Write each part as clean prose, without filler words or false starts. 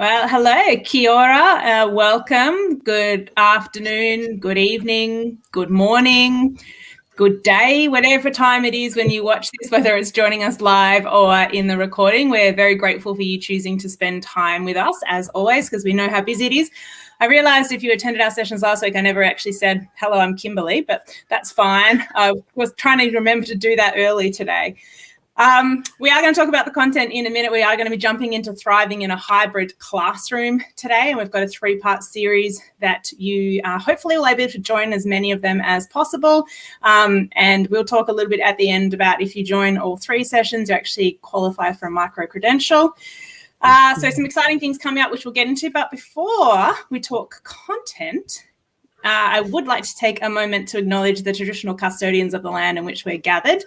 Well, hello, kia ora, welcome, good afternoon, good evening, good morning, good day, whatever time it is when you watch this, whether it's joining us live or in the recording. We're very grateful for you choosing to spend time with us, as always, because we know how busy it is. I realised if you attended our sessions last week, I never actually said, hello, I'm Kimberly, but that's fine. I was trying to remember to do that early today. We are going to talk about the content in a minute. We are going to be jumping into thriving in a hybrid classroom today, and we've got a 3-part series that you hopefully will be able to join as many of them as possible. And we'll talk a little bit at the end about if you join all 3 sessions, you actually qualify for a micro-credential. So some exciting things coming up, which we'll get into. But before we talk content, I would like to take a moment to acknowledge the traditional custodians of the land in which we're gathered.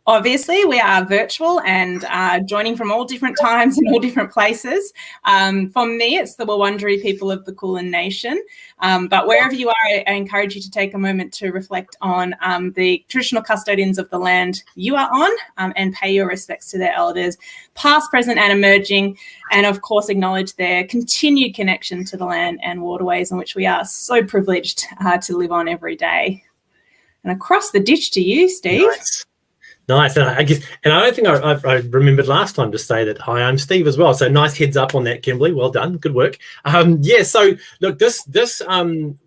Obviously, we are virtual and joining from all different times and all different places. For me, it's the Wurundjeri people of the Kulin Nation. But wherever you are, I encourage you to take a moment to reflect on the traditional custodians of the land you are on and pay your respects to their elders, past, present and emerging, and of course acknowledge their continued connection to the land and waterways in which we are so privileged to live on every day. And across the ditch to you, Steve. Nice. And I don't think I remembered last time to say that, hi, I'm Steve as well. So nice heads up on that, Kimberly. Well done. Good work. So look, this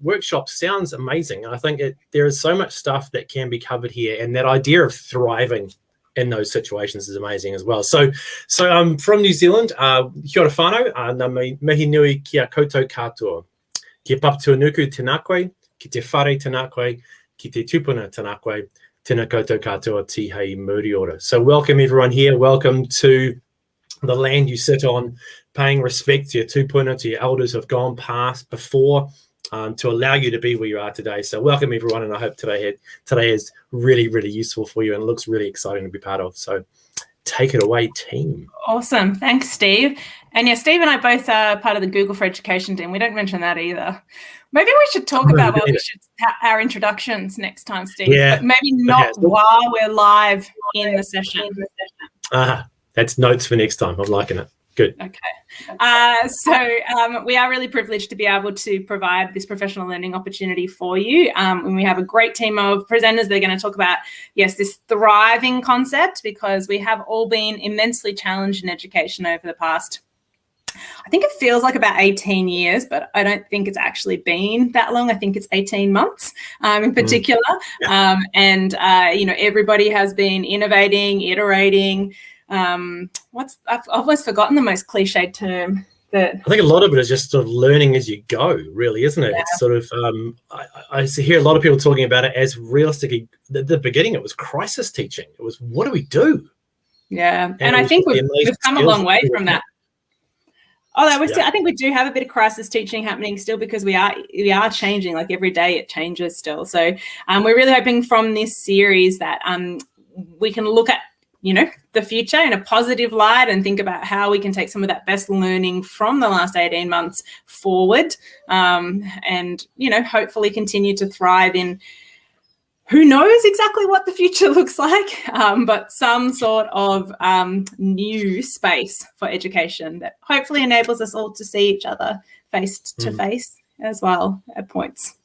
workshop sounds amazing. I think there is so much stuff that can be covered here, and that idea of thriving in those situations is amazing as well. So from New Zealand, kia ora whanau, ngā mihi nui kia koutou katoa. Kia papatua nuku tēnā koe, ki te whare tēnā koe, ki te tupuna tēnā koe, tēnā koutou katoa tihei muriora. So welcome everyone here. Welcome to the land you sit on, paying respect to your tupuna, to your elders who have gone past before, to allow you to be where you are today. So welcome everyone, and I hope today is really, really useful for you and looks really exciting to be part of. So take it away, team. Awesome. Thanks, Steve. And yeah, Steve and I both are part of the Google for Education team. We don't mention that either. Maybe we should talk about our introductions next time, Steve. Yeah. But maybe not while we're live in the session. That's notes for next time. I'm liking it. Good. Okay. So we are really privileged to be able to provide this professional learning opportunity for you. And we have a great team of presenters. They're going to talk about, this thriving concept, because we have all been immensely challenged in education over the past, I think it feels like about 18 years, but I don't think it's actually been that long. I think it's 18 months in particular. Everybody has been innovating, iterating. I've almost forgotten the most cliched term. I think a lot of it is just sort of learning as you go, really, isn't it? Yeah. It's sort of, I hear a lot of people talking about it as realistically, at the beginning it was crisis teaching. It was, what do we do? Yeah, and I think we've come a long way from that. Although I think we do have a bit of crisis teaching happening still, because we are changing. Like every day it changes still. So we're really hoping from this series that we can look at, the future in a positive light and think about how we can take some of that best learning from the last 18 months forward, and hopefully continue to thrive in who knows exactly what the future looks like, but some sort of new space for education that hopefully enables us all to see each other face to face as well at points.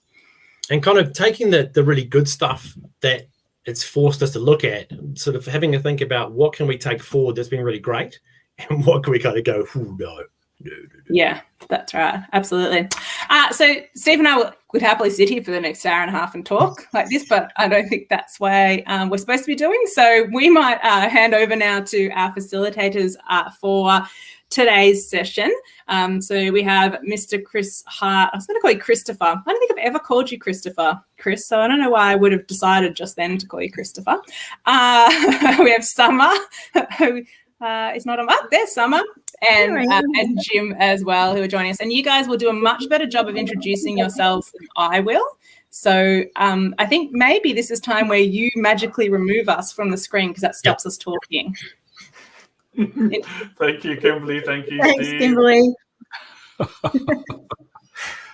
And kind of taking the really good stuff that it's forced us to look at, sort of having to think about what can we take forward that's been really great, and what can we kind of go, no. Yeah, that's right. Absolutely. So Steve and I would happily sit here for the next hour and a half and talk like this, but I don't think that's what we're supposed to be doing. So we might hand over now to our facilitators for today's session. So we have Mr. Chris Hart. I was going to call you Christopher. I don't think I've ever called you Christopher, Chris, so I don't know why I would have decided just then to call you Christopher. We have Summer, who is not on. Oh, there's Summer. And Jim as well, who are joining us. And you guys will do a much better job of introducing yourselves than I will. So I think maybe this is time where you magically remove us from the screen, because that stops us talking. Thank you, Kimberly. Thank you, Thanks, Steve. Kimberly.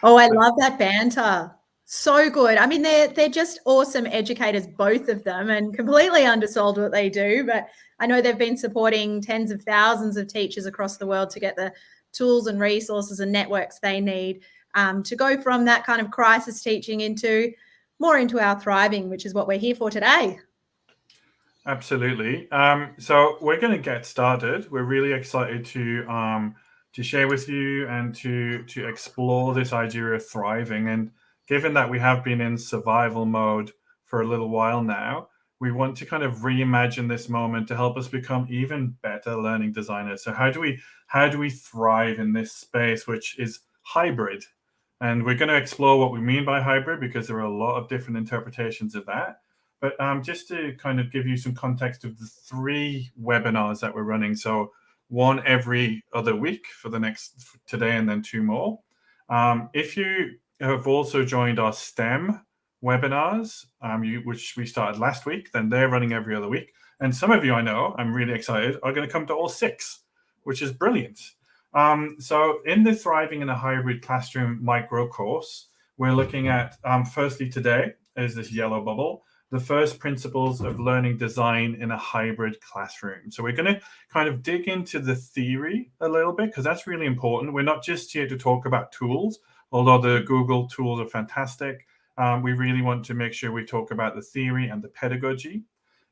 Oh, I love that banter. So good. I mean, they're just awesome educators, both of them, and completely undersold what they do. But I know they've been supporting tens of thousands of teachers across the world to get the tools and resources and networks they need to go from that kind of crisis teaching into our thriving, which is what we're here for today. Absolutely. So we're going to get started. We're really excited to share with you and to explore this idea of thriving. And given that we have been in survival mode for a little while now, we want to kind of reimagine this moment to help us become even better learning designers. So how do we thrive in this space, which is hybrid? And we're going to explore what we mean by hybrid, because there are a lot of different interpretations of that. But just to kind of give you some context of the 3 webinars that we're running. So one every other week for the next today, and then 2 more. If you have also joined our STEM webinars, which we started last week, then they're running every other week. And some of you, I know, I'm really excited, are going to come to all 6, which is brilliant. So in the Thriving in a Hybrid Classroom micro course, we're looking at, firstly today is this yellow bubble, the first principles of learning design in a hybrid classroom. So we're going to kind of dig into the theory a little bit, because that's really important. We're not just here to talk about tools, although the Google tools are fantastic. We really want to make sure we talk about the theory and the pedagogy.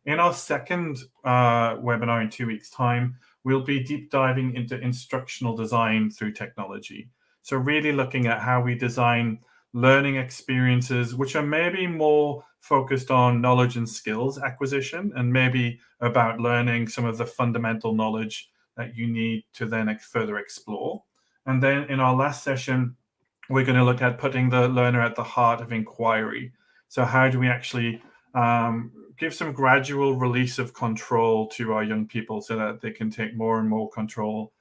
In our second webinar in 2 weeks' time, we'll be deep diving into instructional design through technology. So really looking at how we design learning experiences, which are maybe more focused on knowledge and skills acquisition, and maybe about learning some of the fundamental knowledge that you need to then further explore. And then in our last session, we're going to look at putting the learner at the heart of inquiry. So how do we actually give some gradual release of control to our young people so that they can take more and more control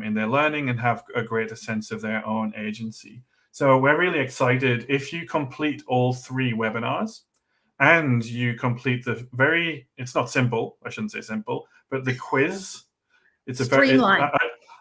in their learning and have a greater sense of their own agency. So we're really excited. If you complete all 3 webinars and you complete it's not simple, I shouldn't say simple, but the quiz, it's a very,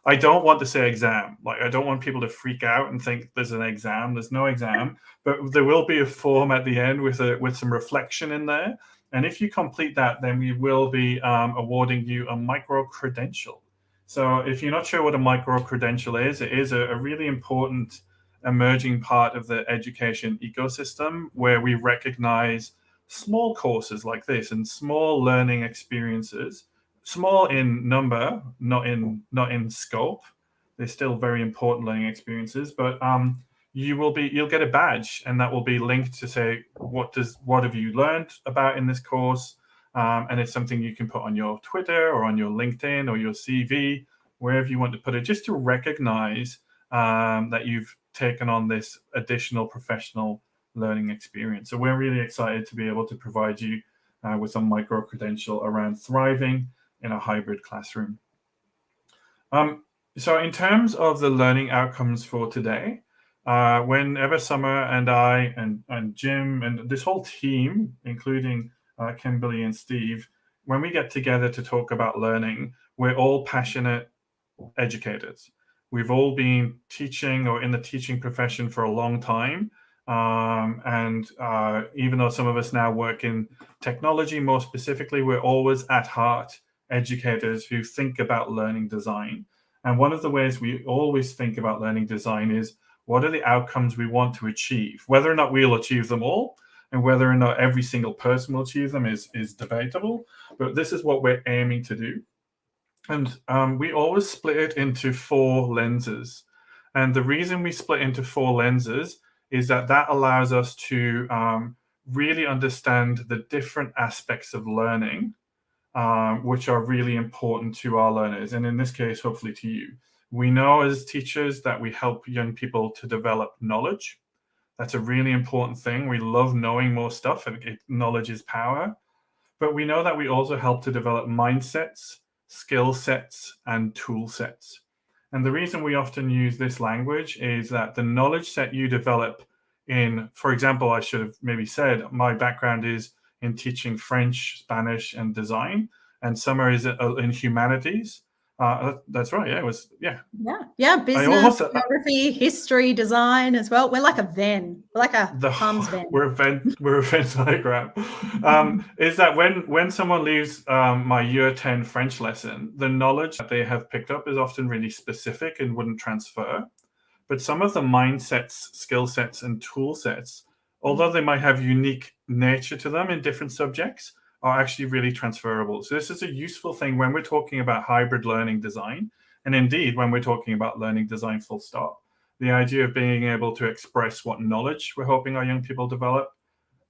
I don't want to say exam. Like, I don't want people to freak out and think there's an exam. There's no exam, but there will be a form at the end with some reflection in there. And if you complete that, then we will be awarding you a micro credential. So if you're not sure what a micro credential is, it is a really important emerging part of the education ecosystem, where we recognize small courses like this and small learning experiences, small in number, not in scope. They're still very important learning experiences, but you'll get a badge, and that will be linked to say what have you learned about in this course, and it's something you can put on your Twitter or on your LinkedIn or your CV, wherever you want to put it, just to recognize that you've taken on this additional professional learning experience. So we're really excited to be able to provide you with a micro credential around thriving in a hybrid classroom. So in terms of the learning outcomes for today, whenever Summer and I and Jim and this whole team, including Kimberly and Steve, when we get together to talk about learning, we're all passionate educators. We've all been teaching or in the teaching profession for a long time. And even though some of us now work in technology more specifically, we're always at heart educators who think about learning design. And one of the ways we always think about learning design is, what are the outcomes we want to achieve? Whether or not we'll achieve them all, and whether or not every single person will achieve them is debatable. But this is what we're aiming to do. And we always split it into 4 lenses. And the reason we split into 4 lenses is that allows us to really understand the different aspects of learning, which are really important to our learners. And in this case, hopefully to you. We know as teachers that we help young people to develop knowledge. That's a really important thing. We love knowing more stuff, and knowledge is power. But we know that we also help to develop mindsets, skill sets, and tool sets. And the reason we often use this language is that the knowledge set you develop in, for example, I should have maybe said, my background is in teaching French, Spanish, and design, and Summer is in humanities. That's right. Yeah, it was. Yeah. Business, almost- geography, history, design as well. We're like a Venn. We're like a Tom's Venn. We're a Venn diagram. Is that when someone leaves my year 10 French lesson, the knowledge that they have picked up is often really specific and wouldn't transfer. But some of the mindsets, skill sets, and tool sets, although they might have unique nature to them in different subjects, are actually really transferable. So this is a useful thing when we're talking about hybrid learning design, and indeed when we're talking about learning design full stop. The idea of being able to express what knowledge we're hoping our young people develop,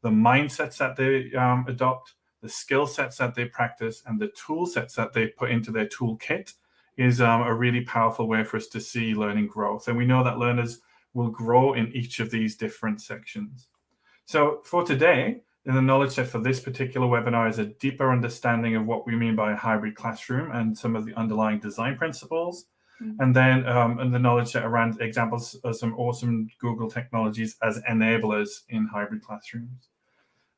the mindsets that they adopt, the skill sets that they practice, and the tool sets that they put into their toolkit is a really powerful way for us to see learning growth. And we know that learners will grow in each of these different sections. So for today, the knowledge set for this particular webinar is a deeper understanding of what we mean by a hybrid classroom and some of the underlying design principles. And then and the knowledge set around examples of some awesome Google technologies as enablers in hybrid classrooms.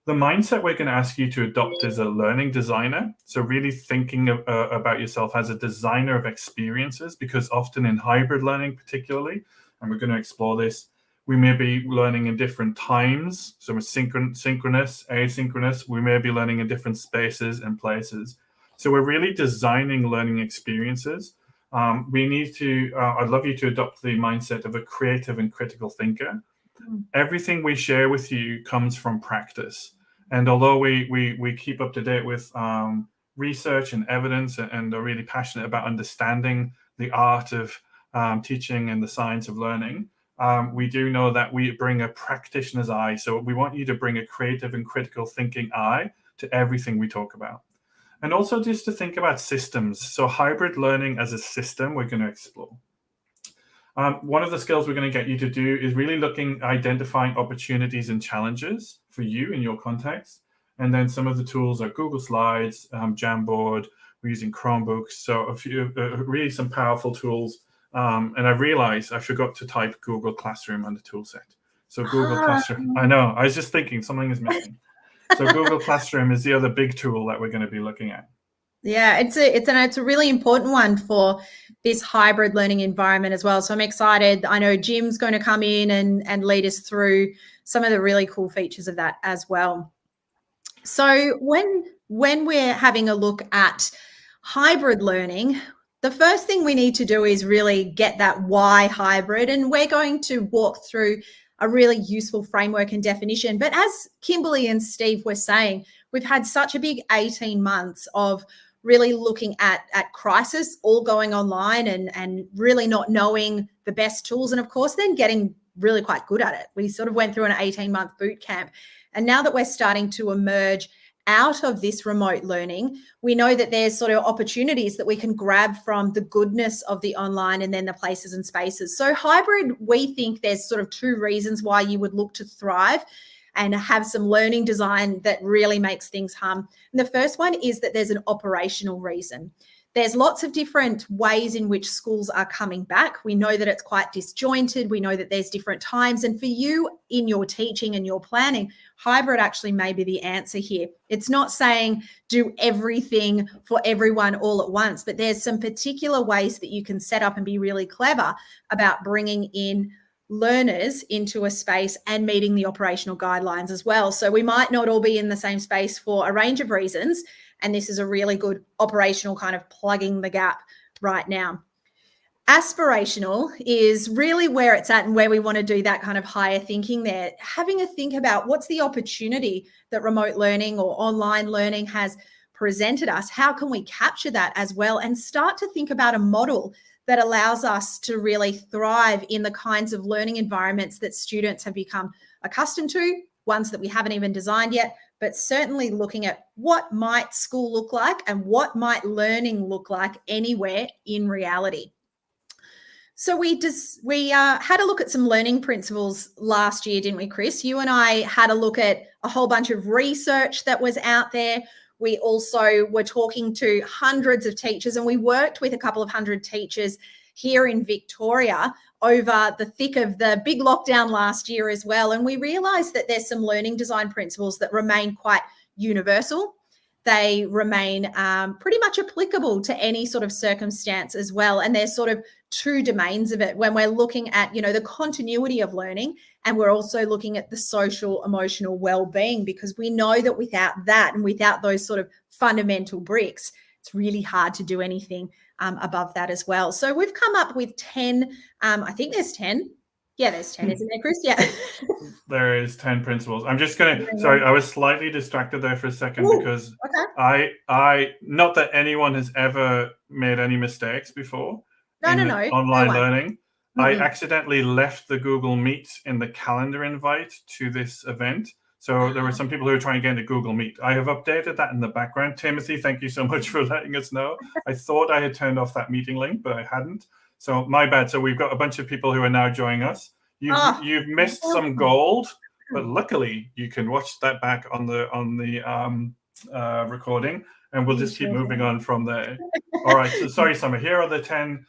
The mindset we're going to ask you to adopt is a learning designer. So really thinking about yourself as a designer of experiences, because often in hybrid learning particularly, and we're going to explore this, we may be learning in different times. So we're synchronous, asynchronous. We may be learning in different spaces and places. So we're really designing learning experiences. We need to, I'd love you to adopt the mindset of a creative and critical thinker. Everything we share with you comes from practice. And although we keep up to date with research and evidence and are really passionate about understanding the art of teaching and the science of learning, we do know that we bring a practitioner's eye. So we want you to bring a creative and critical thinking eye to everything we talk about. And also just to think about systems. So hybrid learning as a system, we're going to explore. One of the skills we're going to get you to do is really identifying opportunities and challenges for you in your context. And then some of the tools are Google Slides, Jamboard, we're using Chromebooks. So a few, really some powerful tools. And I realized I forgot to type Google Classroom on the tool set. So Google Classroom, I know, I was just thinking something is missing. So Google Classroom is the other big tool that we're going to be looking at. Yeah, it's a really important one for this hybrid learning environment as well. So I'm excited. I know Jim's going to come in and lead us through some of the really cool features of that as well. So when we're having a look at hybrid learning, the first thing we need to do is really get that why hybrid, and we're going to walk through a really useful framework and definition. But as Kimberly and Steve were saying, we've had such a big 18 months of really looking at crisis, all going online and really not knowing the best tools, and of course then getting really quite good at it. We sort of went through an 18-month boot camp, and now that we're starting to emerge out of this remote learning, we know that there's sort of opportunities that we can grab from the goodness of the online and then the places and spaces. So hybrid, we think there's sort of two reasons why you would look to thrive and have some learning design that really makes things hum. And the first one is that there's an operational reason. There's lots of different ways in which schools are coming back. We know that it's quite disjointed. We know that there's different times. And for you in your teaching and your planning, hybrid actually may be the answer here. It's not saying do everything for everyone all at once, but there's some particular ways that you can set up and be really clever about bringing in learners into a space and meeting the operational guidelines as well. So we might not all be in the same space for a range of reasons, and this is a really good operational kind of plugging the gap right now. Aspirational is really where it's at and where we want to do that kind of higher thinking there. Having a think about what's the opportunity that remote learning or online learning has presented us. How can we capture that as well and start to think about a model that allows us to really thrive in the kinds of learning environments that students have become accustomed to, ones that we haven't even designed yet, but certainly looking at what might school look like and what might learning look like anywhere in reality. So we had a look at some learning principles last year, didn't we, Chris? You and I had a look at a whole bunch of research that was out there. We also were talking to hundreds of teachers, and we worked with a couple of hundred teachers here in Victoria over the thick of the big lockdown last year as well. And we realized that there's some learning design principles that remain quite universal. they remain pretty much applicable to any sort of circumstance as well. And there's sort of two domains of it when we're looking at, the continuity of learning, and we're also looking at the social, emotional well-being, because we know that without that and without those sort of fundamental bricks, it's really hard to do anything above that as well. So we've come up with 10, I think there's 10. Yeah, there's 10, isn't there, Chris? Yeah. There is 10 principles. I'm just going to, sorry, I was slightly distracted there for a second. Ooh, because okay. I, not that anyone has ever made any mistakes before No. online learning. I Mm-hmm. accidentally left the Google Meet in the calendar invite to this event. So there were some people who were trying to get into Google Meet. I have updated that in the background. Timothy, thank you so much for letting us know. I thought I had turned off that meeting link, but I hadn't. So my bad. So we've got a bunch of people who are now joining us. You've missed some gold, but luckily you can watch that back on the recording, and we'll just keep moving on from there. All right. So sorry, Summer. Here are the 10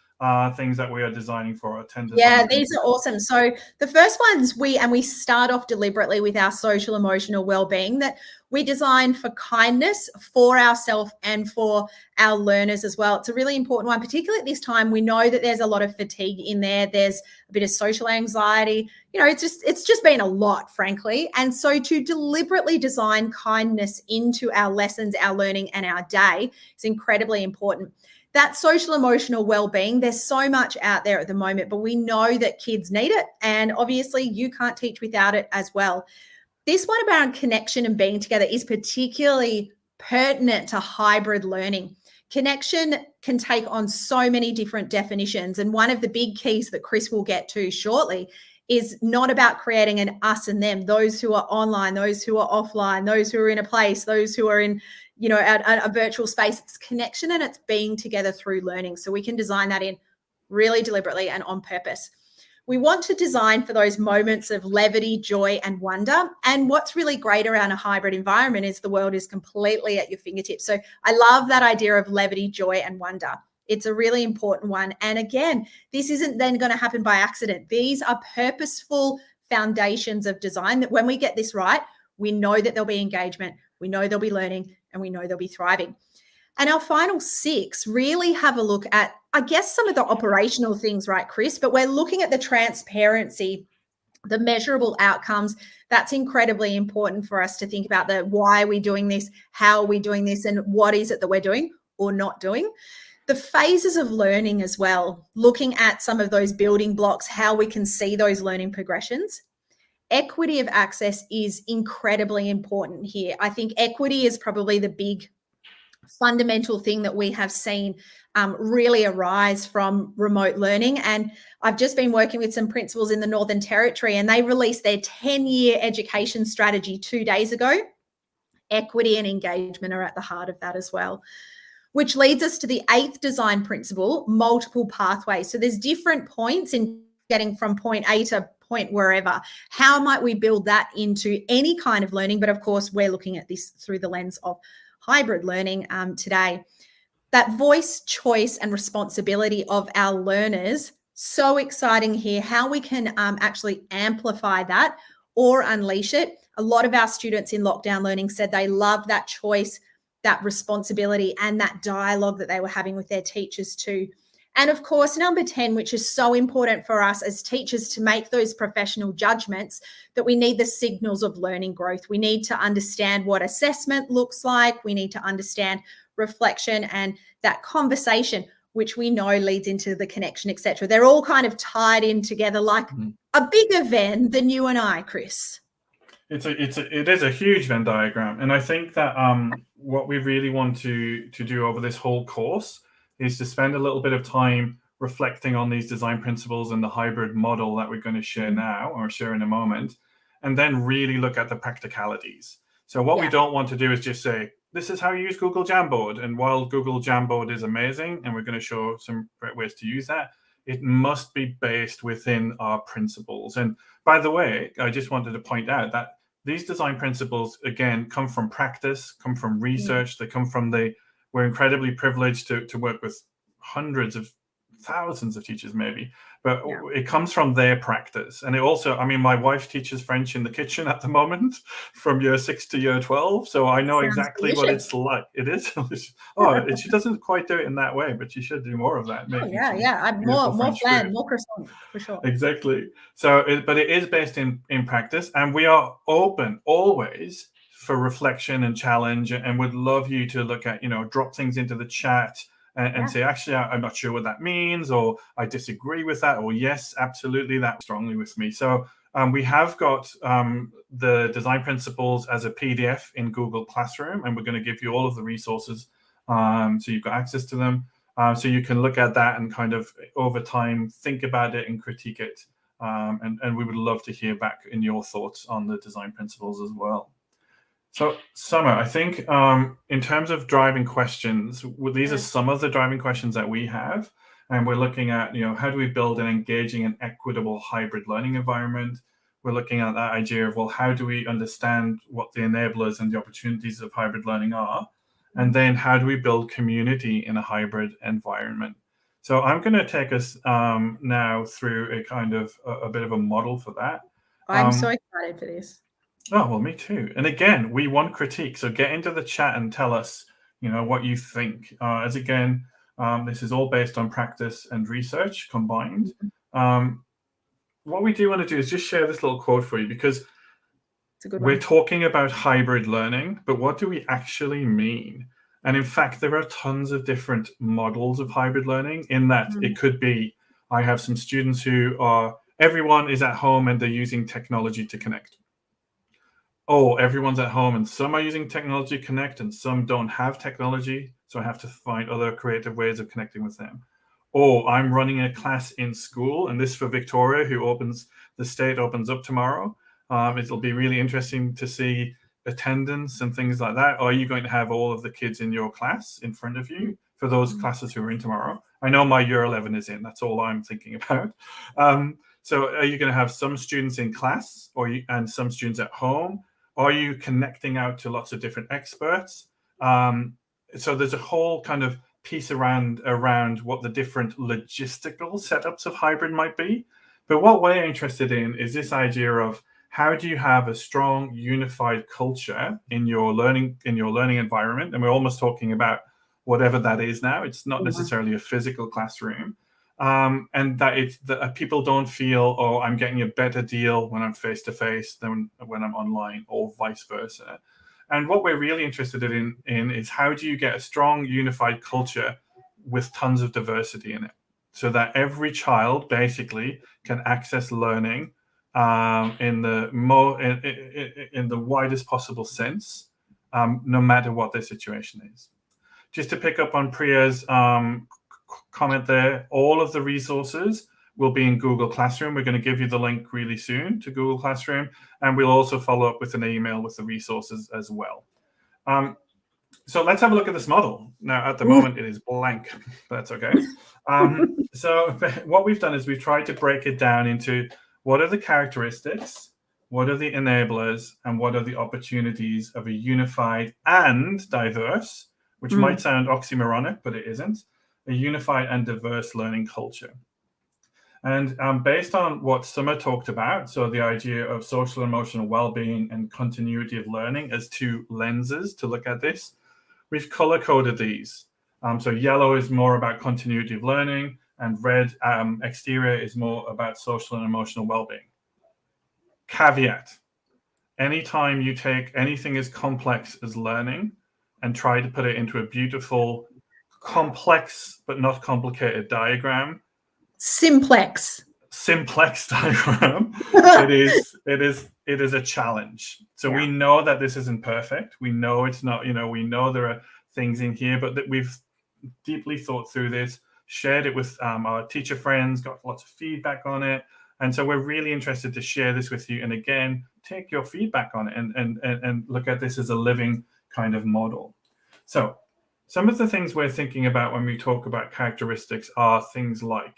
things that we are designing for our 10 design. Yeah, these are awesome. So the first ones we start off deliberately with our social emotional well-being, that we design for kindness for ourselves and for our learners as well. It's a really important one, particularly at this time. We know that there's a lot of fatigue in there. There's a bit of social anxiety. It's just been a lot, frankly. And so to deliberately design kindness into our lessons, our learning, and our day is incredibly important. That social emotional well-being, there's so much out there at the moment, but we know that kids need it. And obviously you can't teach without it as well. This one about connection and being together is particularly pertinent to hybrid learning. Connection can take on so many different definitions. And one of the big keys that Chris will get to shortly is not about creating an us and them, those who are online, those who are offline, those who are in a place, those who are in a virtual space. It's connection and it's being together through learning. So we can design that in really deliberately and on purpose. We want to design for those moments of levity, joy, and wonder. And what's really great around a hybrid environment is the world is completely at your fingertips. So I love that idea of levity, joy, and wonder. It's a really important one. And again, this isn't then going to happen by accident. These are purposeful foundations of design that when we get this right, we know that there'll be engagement, we know there'll be learning, and we know they'll be thriving. And our final 6 really have a look at, I guess, some of the operational things, right, Chris? But we're looking at the transparency, the measurable outcomes. That's incredibly important for us to think about. The why are we doing this? How are we doing this? And what is it that we're doing or not doing? The phases of learning as well, looking at some of those building blocks, how we can see those learning progressions. Equity of access is incredibly important here. I think equity is probably the big fundamental thing that we have seen really arise from remote learning. And I've just been working with some principals in the Northern Territory, and they released their 10-year education strategy 2 days ago. Equity and engagement are at the heart of that as well, which leads us to the 8th design principle, multiple pathways. So there's different points in getting from point A to point wherever. How might we build that into any kind of learning? But of course, we're looking at this through the lens of hybrid learning today. That voice, choice, and responsibility of our learners, so exciting here, how we can actually amplify that or unleash it. A lot of our students in lockdown learning said they loved that choice, that responsibility, and that dialogue that they were having with their teachers too. And of course, number 10, which is so important for us as teachers to make those professional judgments, that we need the signals of learning growth. We need to understand what assessment looks like. We need to understand reflection and that conversation, which we know leads into the connection, etc. They're all kind of tied in together like a bigger Venn than you and I, Chris. It is a huge Venn diagram. And I think that what we really want to do over this whole course is to spend a little bit of time reflecting on these design principles and the hybrid model that we're going to share now or share in a moment, and then really look at the practicalities. So what we don't want to do is just say, this is how you use Google Jamboard. And while Google Jamboard is amazing, and we're going to show some great ways to use that, it must be based within our principles. And by the way, I just wanted to point out that these design principles, again, come from practice, come from research, they come from we're incredibly privileged to work with hundreds of thousands of teachers maybe, but Yeah. it comes from their practice. And it also, I mean, my wife teaches French in the kitchen at the moment from year 6 to year 12. So I know Sounds exactly what delicious. it's like. It is delicious. Oh, she doesn't quite do it in that way, but she should do more of that. Oh, Making yeah, some yeah. beautiful More French flan, food. more croissant, for sure. Exactly. So, but it is based in practice, and we are open always for reflection and challenge, and would love you to look at, drop things into the chat and say, actually, I'm not sure what that means, or I disagree with that, or yes, absolutely, that strongly with me. So we have got the design principles as a PDF in Google Classroom, and we're going to give you all of the resources, so you've got access to them. So you can look at that and kind of over time think about it and critique it. And we would love to hear back in your thoughts on the design principles as well. So Summer, I think in terms of driving questions, these are some of the driving questions that we have. And we're looking at, how do we build an engaging and equitable hybrid learning environment? We're looking at that idea of, well, how do we understand what the enablers and the opportunities of hybrid learning are? And then how do we build community in a hybrid environment? So I'm going to take us now through a kind of a bit of a model for that. I'm so excited for this. Oh, well, me too. And again, we want critique. So get into the chat and tell us, what you think. As again, this is all based on practice and research combined. What we do want to do is just share this little quote for you, because we're talking about hybrid learning, but what do we actually mean? And in fact, there are tons of different models of hybrid learning in that it could be, I have some students who everyone is at home and they're using technology to connect. Oh, everyone's at home and some are using technology to connect and some don't have technology, so I have to find other creative ways of connecting with them. Or I'm running a class in school, and this for Victoria, the state opens up tomorrow. It'll be really interesting to see attendance and things like that. Are you going to have all of the kids in your class in front of you for those classes who are in tomorrow? I know my year 11 is in. That's all I'm thinking about. So are you going to have some students in class and some students at home? Are you connecting out to lots of different experts? So there's a whole kind of piece around what the different logistical setups of hybrid might be. But what we're interested in is this idea of, how do you have a strong, unified culture in your learning environment? And we're almost talking about whatever that is now. It's not necessarily a physical classroom. And that people don't feel, oh, I'm getting a better deal when I'm face-to-face than when I'm online, or vice versa. And what we're really interested in is, how do you get a strong, unified culture with tons of diversity in it, so that every child basically can access learning in the widest possible sense, no matter what their situation is. Just to pick up on Priya's comment there, all of the resources will be in Google Classroom. We're going to give you the link really soon to Google Classroom, and we'll also follow up with an email with the resources as well. So let's have a look at this model. Now, at the moment, it is blank, but that's okay. So what we've done is we've tried to break it down into, what are the characteristics, what are the enablers, and what are the opportunities of a unified and diverse, which might sound oxymoronic, but it isn't, a unified and diverse learning culture. And based on what Summer talked about, so the idea of social and emotional well-being and continuity of learning as two lenses to look at this, we've color-coded these. So yellow is more about continuity of learning, and red exterior is more about social and emotional well-being. Caveat: anytime you take anything as complex as learning and try to put it into a beautiful, complex but not complicated diagram, simplex diagram, it is a challenge. So we know that this isn't perfect. We know it's not, we know there are things in here, but that we've deeply thought through this, shared it with our teacher friends, got lots of feedback on it. And so we're really interested to share this with you. And again, take your feedback on it and look at this as a living kind of model. So some of the things we're thinking about when we talk about characteristics are things like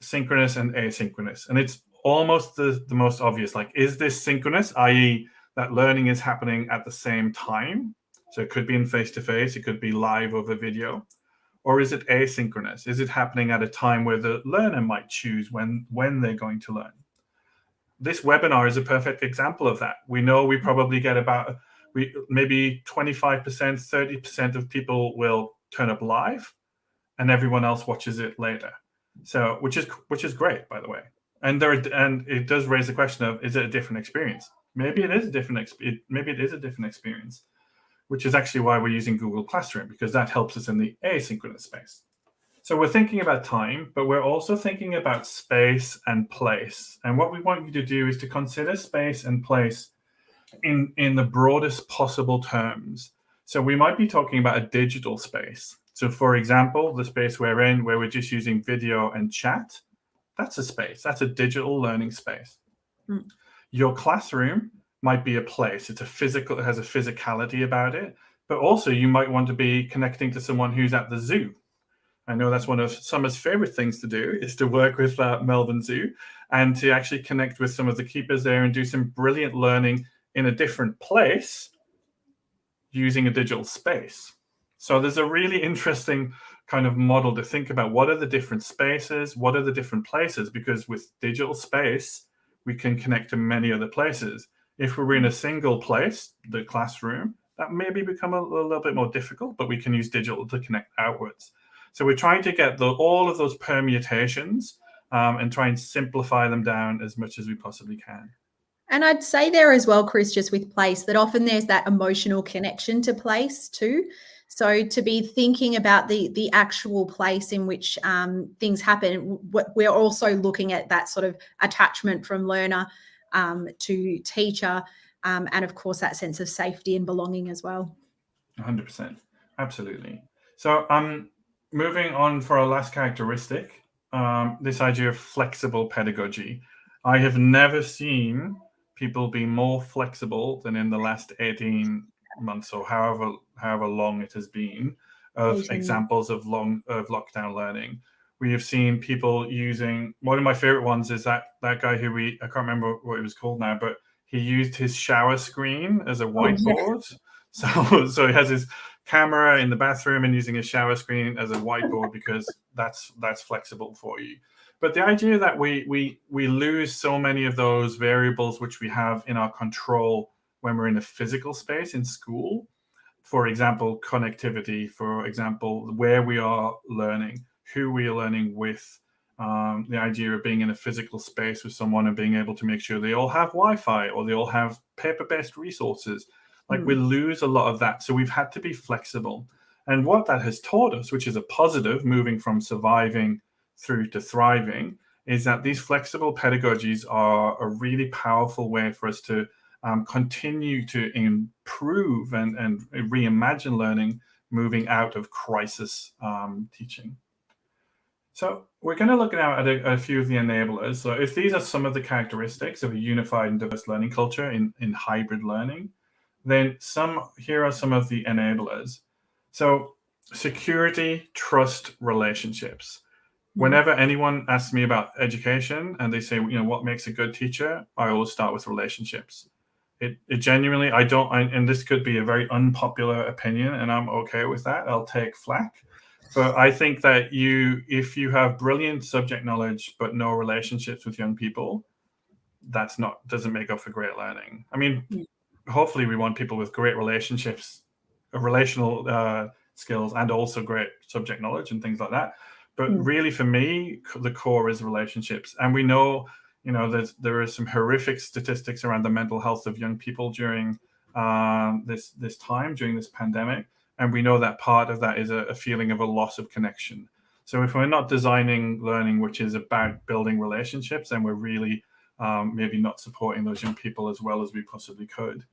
synchronous and asynchronous. And it's almost the most obvious. Like, is this synchronous, i.e. that learning is happening at the same time? So it could be in face-to-face, it could be live over video. or is it asynchronous? Is it happening at a time where the learner might choose when they're going to learn? This webinar is a perfect example of that. We know we probably get about maybe 25%, 30% of people will turn up live, and everyone else watches it later. So which is great, by the way. And it does raise the question of, is it a different experience? Maybe it is a different experience, which is actually why we're using Google Classroom, because that helps us in the asynchronous space. So we're thinking about time, but we're also thinking about space and place. And what we want you to do is to consider space and place in the broadest possible terms. So we might be talking about a digital space. So for example, the space we're in, where we're just using video and chat, that's a space. That's a digital learning space. Your classroom might be a place. It has a physicality about it, but also you might want to be connecting to someone who's at the zoo. I know that's one of Summer's favorite things to do, is to work with Melbourne Zoo and to actually connect with some of the keepers there and do some brilliant learning in a different place using a digital space. So there's a really interesting kind of model to think about. What are the different spaces? What are the different places? Because with digital space, we can connect to many other places. If we're in a single place, the classroom, that maybe become a little bit more difficult, but we can use digital to connect outwards. So we're trying to get all of those permutations and try and simplify them down as much as we possibly can. And I'd say there as well, Chris, just with place, that often there's that emotional connection to place too. So to be thinking about the actual place in which things happen, we're also looking at that sort of attachment from learner to teacher, and of course that sense of safety and belonging as well. 100%, absolutely. So moving on for our last characteristic, this idea of flexible pedagogy. I have never seen people be more flexible than in the last 18 months or however long it has been of examples of lockdown learning. We have seen people using, one of my favorite ones is that guy who I can't remember what he was called now, but he used his shower screen as a whiteboard. So he has his camera in the bathroom and using his shower screen as a whiteboard because that's flexible for you. But the idea that we lose so many of those variables which we have in our control when we're in a physical space in school, for example, connectivity, for example, where we are learning, who we are learning with, the idea of being in a physical space with someone and being able to make sure they all have Wi-Fi or they all have paper-based resources. Like we lose a lot of that. So we've had to be flexible. And what that has taught us, which is a positive, moving from surviving through to thriving, is that these flexible pedagogies are a really powerful way for us to continue to improve and reimagine learning, moving out of crisis teaching. So we're going to look now at a few of the enablers. So if these are some of the characteristics of a unified and diverse learning culture in hybrid learning, then here are some of the enablers. So security, trust, relationships. Whenever anyone asks me about education and they say, what makes a good teacher, I always start with relationships. It genuinely, and this could be a very unpopular opinion, and I'm okay with that. I'll take flack. But I think that if you have brilliant subject knowledge but no relationships with young people, doesn't make up for great learning. I mean, hopefully we want people with great relationships, relational skills, and also great subject knowledge and things like that. But really, for me, the core is relationships. And we know, there are some horrific statistics around the mental health of young people during this time, during this pandemic. And we know that part of that is a feeling of a loss of connection. So if we're not designing learning which is about building relationships, then we're really maybe not supporting those young people as well as we possibly could.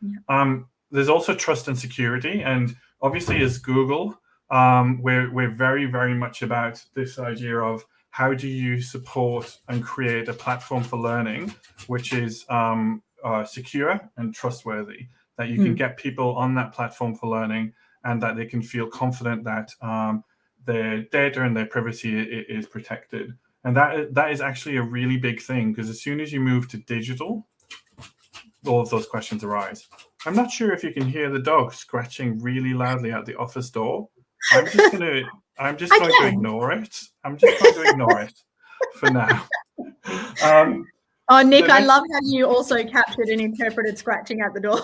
Yeah. There's also trust and security. And obviously, as Google, we're very, very much about this idea of how do you support and create a platform for learning which is secure and trustworthy, that you can get people on that platform for learning and that they can feel confident that their data and their privacy is protected. And that is actually a really big thing, because as soon as you move to digital, all of those questions arise. I'm not sure if you can hear the dog scratching really loudly at the office door. I'm I'm just going to ignore it. I'm just going to ignore it for now. Oh, Nick, I love how you also captured and interpreted scratching at the door.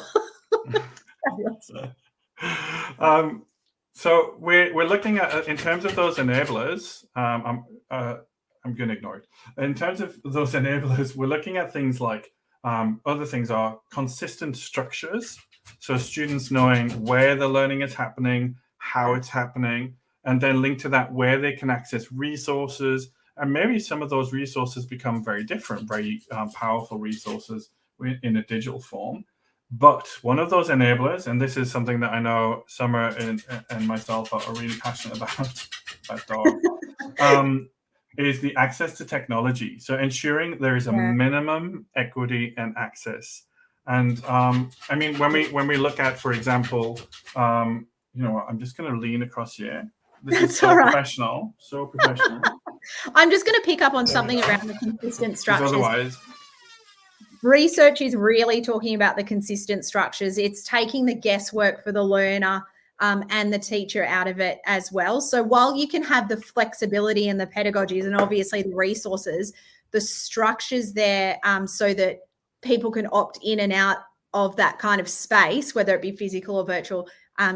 So we're looking at, in terms of those enablers, I'm going to ignore it. In terms of those enablers, we're looking at things like, other things are consistent structures. So students knowing where the learning is happening, how it's happening, and then linked to that where they can access resources. And maybe some of those resources become very different, very powerful resources in a digital form. But one of those enablers, and this is something that I know Summer and myself are really passionate about, that dog, is the access to technology. So ensuring there is a minimum equity and access. And I mean, when we look at, for example, you know what, I'm just going to lean across here. This is so professional, so professional. I'm just going to pick up on something around the consistent structures. Otherwise, research is really talking about the consistent structures. It's taking the guesswork for the learner and the teacher out of it as well. So while you can have the flexibility and the pedagogies and obviously the resources, the structures there so that people can opt in and out of that kind of space, whether it be physical or virtual,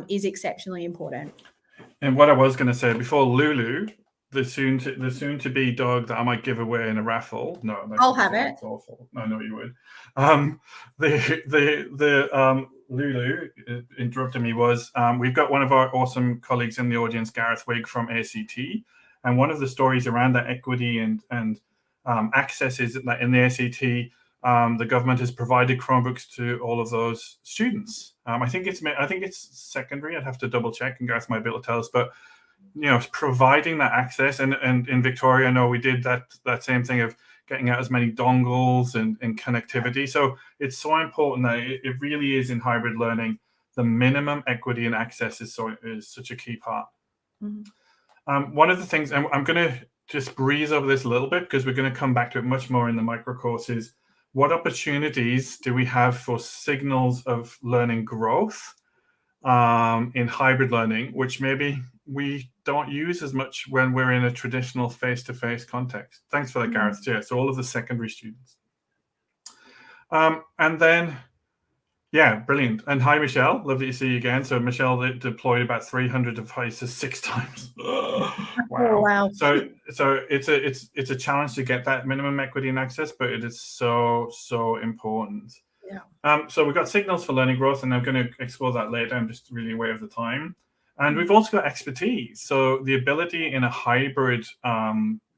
is exceptionally important. And what I was going to say before, Lulu, the soon to be dog that I might give away in a raffle. No, I'll have it. It's awful. I know you would. Lulu interrupted me was we've got one of our awesome colleagues in the audience, Gareth Wigg from ACT, and one of the stories around that equity and access is that in the ACT, the government has provided Chromebooks to all of those students. I think it's secondary. I'd have to double check, and Gareth might be able to tell us. But you know, providing that access, and in Victoria, I know we did that same thing of getting out as many dongles and connectivity. So it's so important that it really is in hybrid learning. The minimum equity and access is such a key part. Mm-hmm. One of the things, and I'm going to just breeze over this a little bit because we're going to come back to it much more in the micro courses. What opportunities do we have for signals of learning growth in hybrid learning, which maybe we don't use as much when we're in a traditional face-to-face context? Thanks for that, Gareth. Yeah, so all of the secondary students. And then, yeah, brilliant. And hi, Michelle. Lovely to see you again. So Michelle deployed about 300 devices 6 times. Wow. Oh, wow. So it's a challenge to get that minimum equity and access, but it is so important. Yeah. So we've got signals for learning growth, and I'm going to explore that later. I'm just really aware of the time. And we've also got expertise. So the ability in a hybrid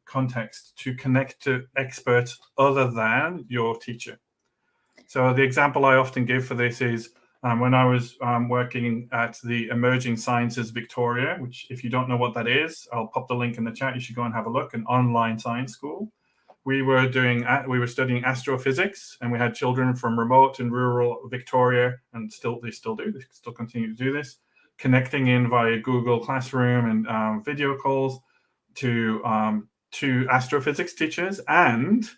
context to connect to experts other than your teacher. So the example I often give for this is when I was working at the Emerging Sciences Victoria, which if you don't know what that is, I'll pop the link in the chat. You should go and have a look, an online science school. We were studying astrophysics, and we had children from remote and rural Victoria, and they still continue to do this, connecting in via Google Classroom and video calls to astrophysics teachers, and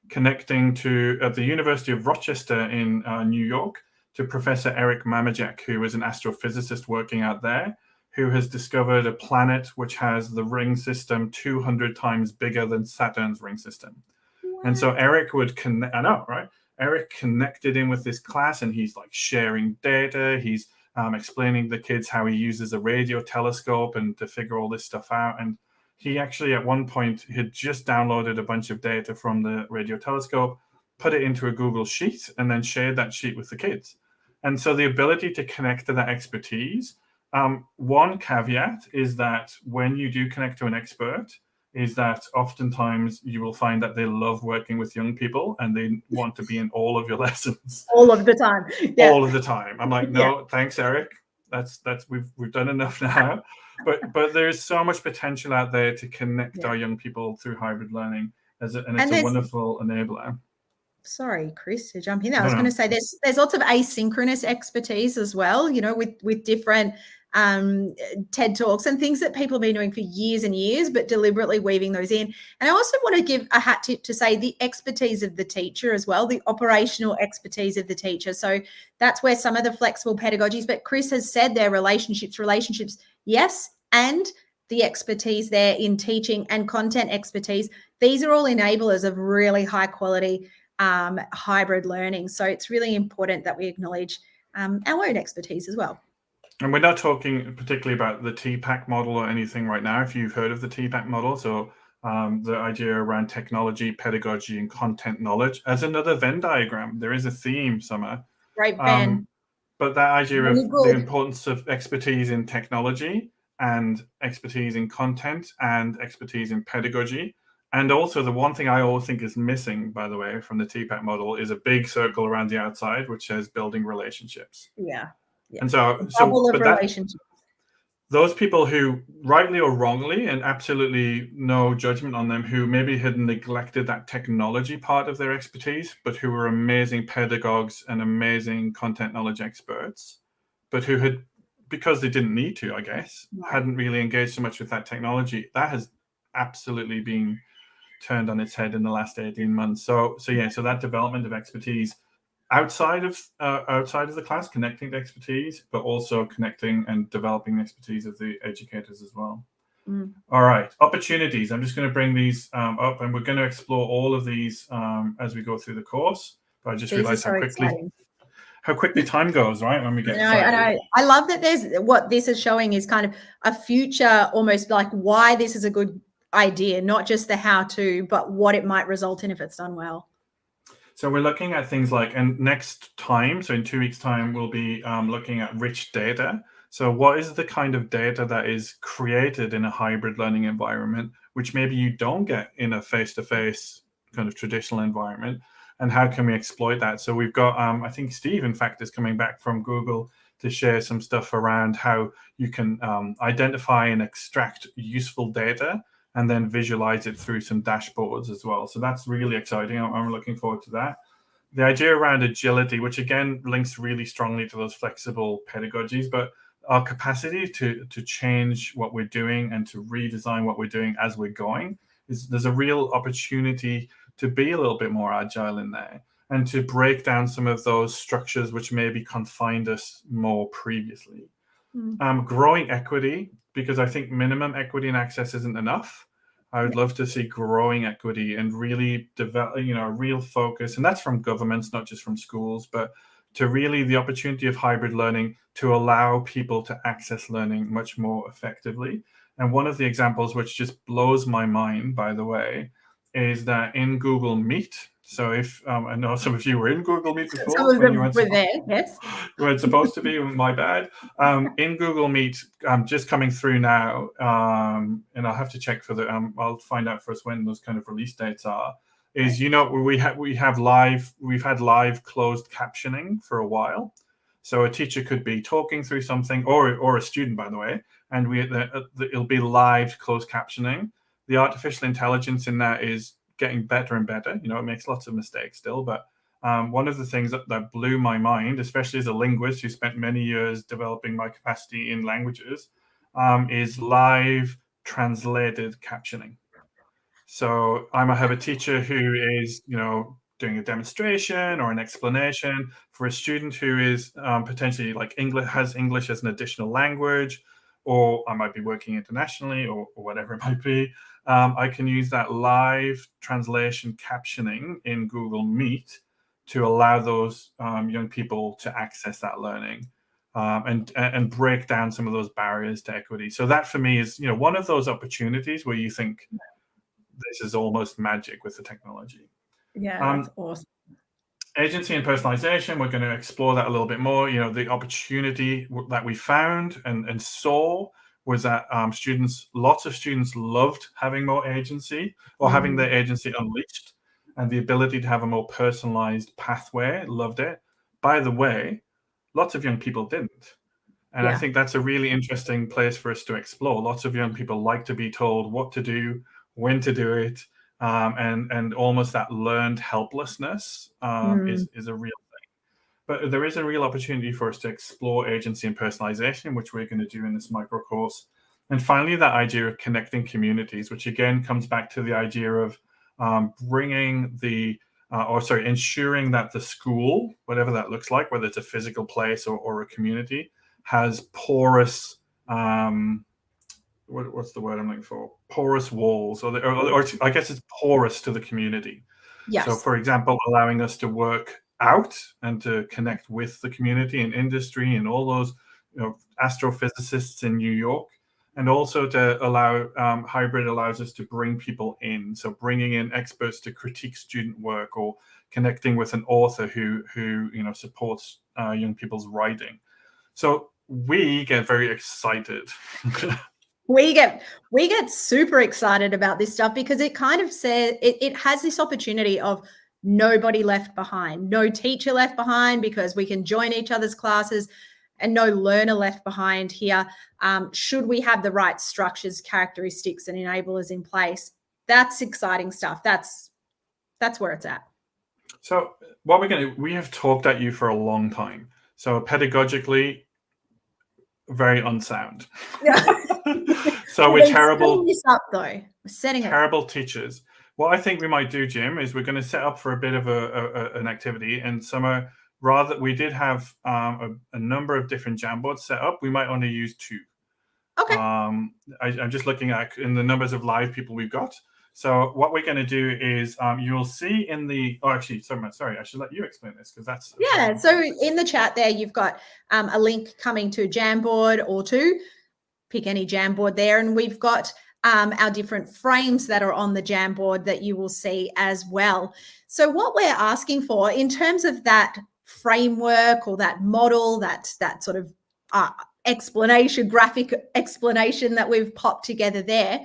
connecting to at the University of Rochester in New York to Professor Eric Mamajek, who is an astrophysicist working out there, who has discovered a planet which has the ring system 200 times bigger than Saturn's ring system. Wow. And so Eric would connect. I know, right? Eric connected in with this class, and he's like sharing data. He's explaining to the kids how he uses a radio telescope and to figure all this stuff out. And he actually, at one point, had just downloaded a bunch of data from the radio telescope, put it into a Google Sheet, and then shared that sheet with the kids. And so the ability to connect to that expertise, one caveat is that when you do connect to an expert, is that oftentimes you will find that they love working with young people and they want to be in all of your lessons. All of the time. Yeah. All of the time. I'm like, no, thanks, Eric. That's we've done enough now. But there's so much potential out there to connect our young people through hybrid learning, and it's a wonderful enabler. Sorry, Chris, to jump in there. I was going to say there's lots of asynchronous expertise as well, you know, with different TED Talks and things that people have been doing for years and years, but deliberately weaving those in. And I also want to give a hat tip to say the expertise of the teacher as well, the operational expertise of the teacher. So that's where some of the flexible pedagogies, but Chris has said their relationships, yes, and the expertise there in teaching and content expertise. These are all enablers of really high quality hybrid learning. So it's really important that we acknowledge our own expertise as well. And we're not talking particularly about the TPAC model or anything right now, if you've heard of the TPAC model. So the idea around technology, pedagogy, and content knowledge as another Venn diagram. There is a theme, Summer. Great, Ben. But that idea Really of good. the importance of expertise in technology and expertise in content and expertise in pedagogy. And also the one thing I always think is missing, by the way, from the TPAC model is a big circle around the outside, which says building relationships. Yeah. And so but relationships. Those people who, rightly or wrongly, and absolutely no judgment on them, who maybe had neglected that technology part of their expertise, but who were amazing pedagogues and amazing content knowledge experts, but who had, because they didn't need to, I guess, hadn't really engaged so much with that technology, that has absolutely been turned on its head in the last 18 months. So that development of expertise outside of the class, connecting to expertise, but also connecting and developing the expertise of the educators as well. All right, opportunities. I'm just going to bring these up, and we're going to explore all of these as we go through the course. But I just realized how quickly time goes, right, when we get excited. I love that what this is showing is kind of a future, almost like why this is a good idea, not just the how to, but what it might result in if it's done well. So we're looking at things like, and next time, so in 2 weeks' time, we'll be looking at rich data. So what is the kind of data that is created in a hybrid learning environment, which maybe you don't get in a face-to-face kind of traditional environment, and how can we exploit that? So we've got, I think Steve, in fact, is coming back from Google to share some stuff around how you can identify and extract useful data and then visualize it through some dashboards as well. So that's really exciting. I'm looking forward to that. The idea around agility, which again links really strongly to those flexible pedagogies, but our capacity to change what we're doing and to redesign what we're doing as we're going, there's a real opportunity to be a little bit more agile in there and to break down some of those structures which maybe confined us more previously. Growing equity, because I think minimum equity and access isn't enough. I would love to see growing equity and really develop, a real focus, and that's from governments, not just from schools, but to really the opportunity of hybrid learning to allow people to access learning much more effectively. And one of the examples which just blows my mind, by the way, is that in Google Meet. So if I know some of you were in Google Meet before. Some of them were there, yes. You weren't supposed to be, my bad. In Google Meet, just coming through now, and I'll have to check for I'll find out for us when those kind of release dates are, is, we've had live closed captioning for a while. So a teacher could be talking through something, or a student, by the way, and it'll be live closed captioning. The artificial intelligence in that is getting better and better. It makes lots of mistakes still, but one of the things that blew my mind, especially as a linguist who spent many years developing my capacity in languages, is live translated captioning. So I might have a teacher who is, doing a demonstration or an explanation for a student who is potentially has English as an additional language, or I might be working internationally or whatever it might be. I can use that live translation captioning in Google Meet to allow those young people to access that learning and break down some of those barriers to equity. So that for me is, one of those opportunities where you think this is almost magic with the technology. Yeah, that's awesome. Agency and personalization, we're going to explore that a little bit more. The opportunity that we found and saw was that lots of students loved having more agency or having their agency unleashed, and the ability to have a more personalized pathway, loved it. By the way, lots of young people didn't. And I think that's a really interesting place for us to explore. Lots of young people like to be told what to do, when to do it, and almost that learned helplessness is a real thing. But there is a real opportunity for us to explore agency and personalization, which we're going to do in this micro course. And finally, that idea of connecting communities, which again comes back to the idea of ensuring that the school, whatever that looks like, whether it's a physical place or a community, has porous what's the word I'm looking for? Porous walls, or I guess it's porous to the community. Yes. So, for example, allowing us to work out and to connect with the community and industry and all those, astrophysicists in New York, and also to allow hybrid allows us to bring people in. So, bringing in experts to critique student work, or connecting with an author who supports young people's writing. So we get very excited. We get super excited about this stuff, because it kind of says it has this opportunity of nobody left behind, no teacher left behind, because we can join each other's classes, and no learner left behind here. Should we have the right structures, characteristics, and enablers in place? That's exciting stuff. That's where it's at. So we have talked at you for a long time. So pedagogically, very unsound. Yeah. So we're terrible. Setting this up though. We're setting terrible teachers. What I think we might do, Jim, is we're going to set up for a bit of an activity. And we did have a number of different Jamboards set up. We might only use 2. Okay. I'm just looking at in the numbers of live people we've got. So what we're going to do is you'll see in the sorry, I should let you explain this, because that's so in the chat there you've got a link coming to Jamboard or 2. Pick any Jamboard there, and we've got our different frames that are on the Jamboard that you will see as well. So what we're asking for in terms of that framework or that model, that sort of graphic explanation that we've popped together there,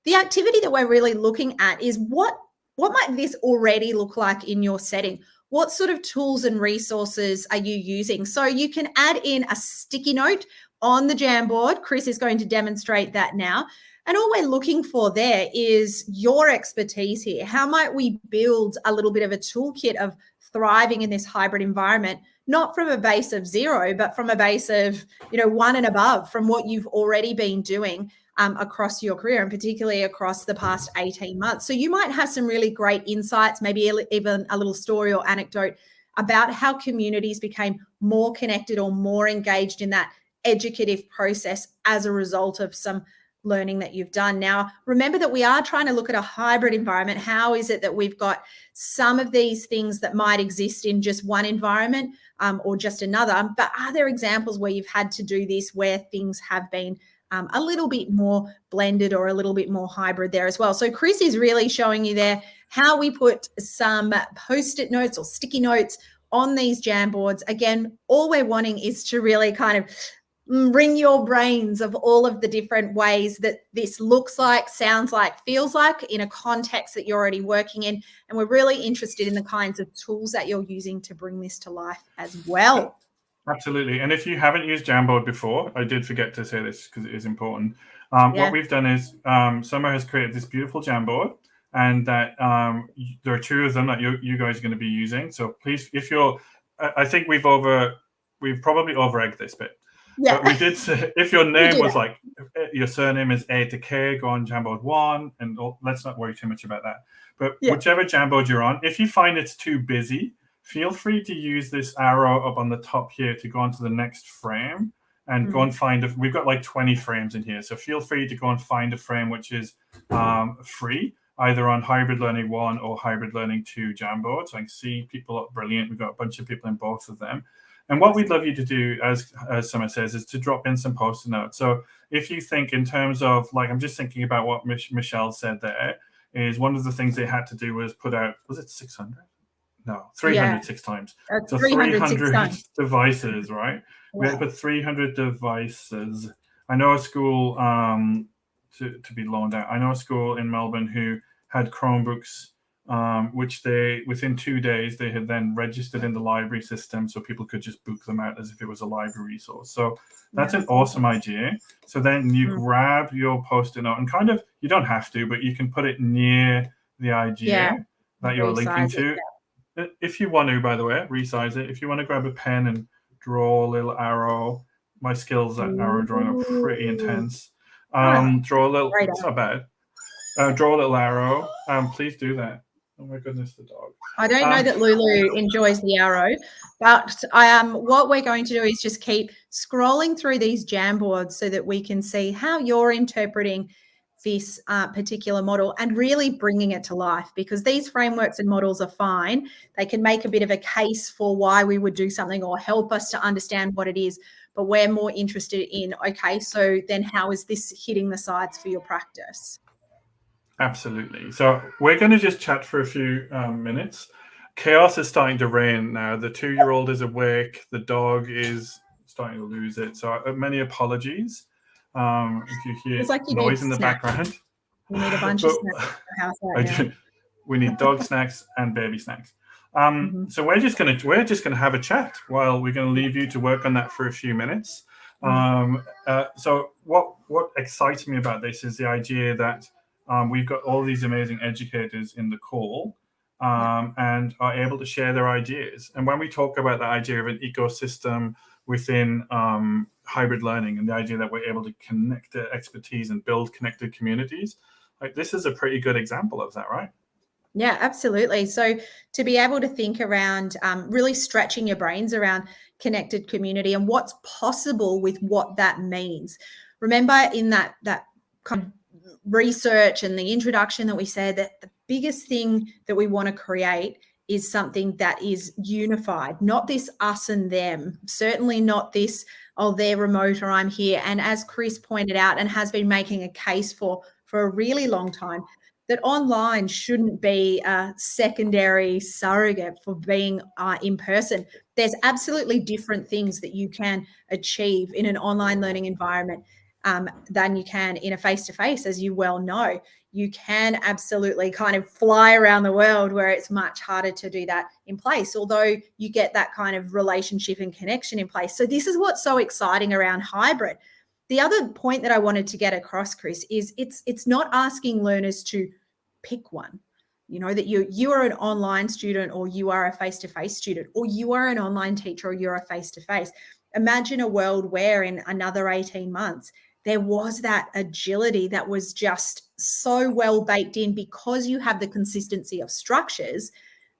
the activity that we're really looking at is what might this already look like in your setting? What sort of tools and resources are you using? So you can add in a sticky note on the Jamboard. Chris is going to demonstrate that now. And all we're looking for there is your expertise here. How might we build a little bit of a toolkit of thriving in this hybrid environment, not from a base of 0, but from a base of 1 and above, from what you've already been doing across your career, and particularly across the past 18 months. So you might have some really great insights, maybe even a little story or anecdote about how communities became more connected or more engaged in that educative process as a result of some learning that you've done. Now, remember that we are trying to look at a hybrid environment. How is it that we've got some of these things that might exist in just one environment or just another, but are there examples where you've had to do this, where things have been a little bit more blended or a little bit more hybrid there as well? So Chris is really showing you there how we put some post-it notes or sticky notes on these Jamboards. Again, all we're wanting is to really kind of ring your brains of all of the different ways that this looks like, sounds like, feels like in a context that you're already working in. And we're really interested in the kinds of tools that you're using to bring this to life as well. Absolutely. And if you haven't used Jamboard before, I did forget to say this because it is important. What we've done is Summer has created this beautiful Jamboard, and that there are 2 of them that you guys are going to be using. So please, I think we've probably over-egged this bit. Yeah. But we did say, if your name was like, your surname is A to K, go on Jamboard 1, and let's not worry too much about that. But whichever Jamboard you're on, if you find it's too busy, feel free to use this arrow up on the top here to go on to the next frame and go and find we've got like 20 frames in here. So feel free to go and find a frame which is free, either on Hybrid Learning 1 or Hybrid Learning 2 Jamboard. So I can see people up brilliant. We've got a bunch of people in both of them. And what we'd love you to do, as Summer says, is to drop in some post-it notes. So if you think in terms of, like, I'm just thinking about what Michelle said there, is one of the things they had to do was put out, was it 600? No, 306 times. So 300 devices, right? We had to put 300 devices. I know a school, to be loaned out, I know a school in Melbourne who had Chromebooks, which within 2 days, they had then registered in the library system so people could just book them out as if it was a library resource. So that's an awesome idea. So then you grab your post-it note and kind of, you don't have to, but you can put it near the idea that you're linking to. If you want to, by the way, resize it. If you want to grab a pen and draw a little arrow, my skills at arrow drawing are pretty intense. Draw a little, it's not bad. Draw a little arrow. Please do that. Oh my goodness, the dog. I don't know that Lulu enjoys the arrow, but what we're going to do is just keep scrolling through these Jamboards so that we can see how you're interpreting this particular model and really bringing it to life, because these frameworks and models are fine. They can make a bit of a case for why we would do something or help us to understand what it is, but we're more interested in, okay, so then how is this hitting the sides for your practice? Absolutely. So we're going to just chat for a few minutes. Chaos is starting to reign now. The 2-year-old is awake. The dog is starting to lose it. So many apologies if you hear It's like you noise need in the snacks. background. You need a bunch of snacks in your house right now. We need dog snacks and baby snacks. So we're just gonna have a chat while we're gonna leave you to work on that for a few minutes. So what excites me about this is the idea that we've got all these amazing educators in the call and are able to share their ideas. And when we talk about the idea of an ecosystem within hybrid learning and the idea that we're able to connect the expertise and build connected communities, like this is a pretty good example of that, right? Yeah, absolutely. So to be able to think around really stretching your brains around connected community and what's possible with what that means. Remember in that kind of research and the introduction that we said that the biggest thing that we want to create is something that is unified, not this us and them, certainly not this, oh, they're remote or I'm here. And as Chris pointed out and has been making a case for a really long time, that online shouldn't be a secondary surrogate for being in person. There's absolutely different things that you can achieve in an online learning environment than you can in a face-to-face, as you well know. You can absolutely kind of fly around the world where it's much harder to do that in place, although you get that kind of relationship and connection in place. So this is what's so exciting around hybrid. The other point that I wanted to get across, Chris, is it's not asking learners to pick one. You know, that you are an online student or you are a face-to-face student, or you are an online teacher or you're a face-to-face. Imagine a world where in another 18 months, there was that agility that was just so well baked in because you have the consistency of structures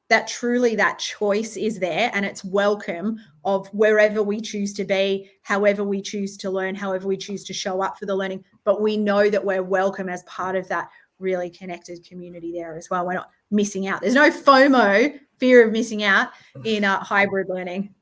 that truly that choice is there and it's welcome of wherever we choose to be, however we choose to learn, however we choose to show up for the learning. But we know that we're welcome as part of that really connected community there as well. We're not missing out. There's no FOMO, fear of missing out, in hybrid learning.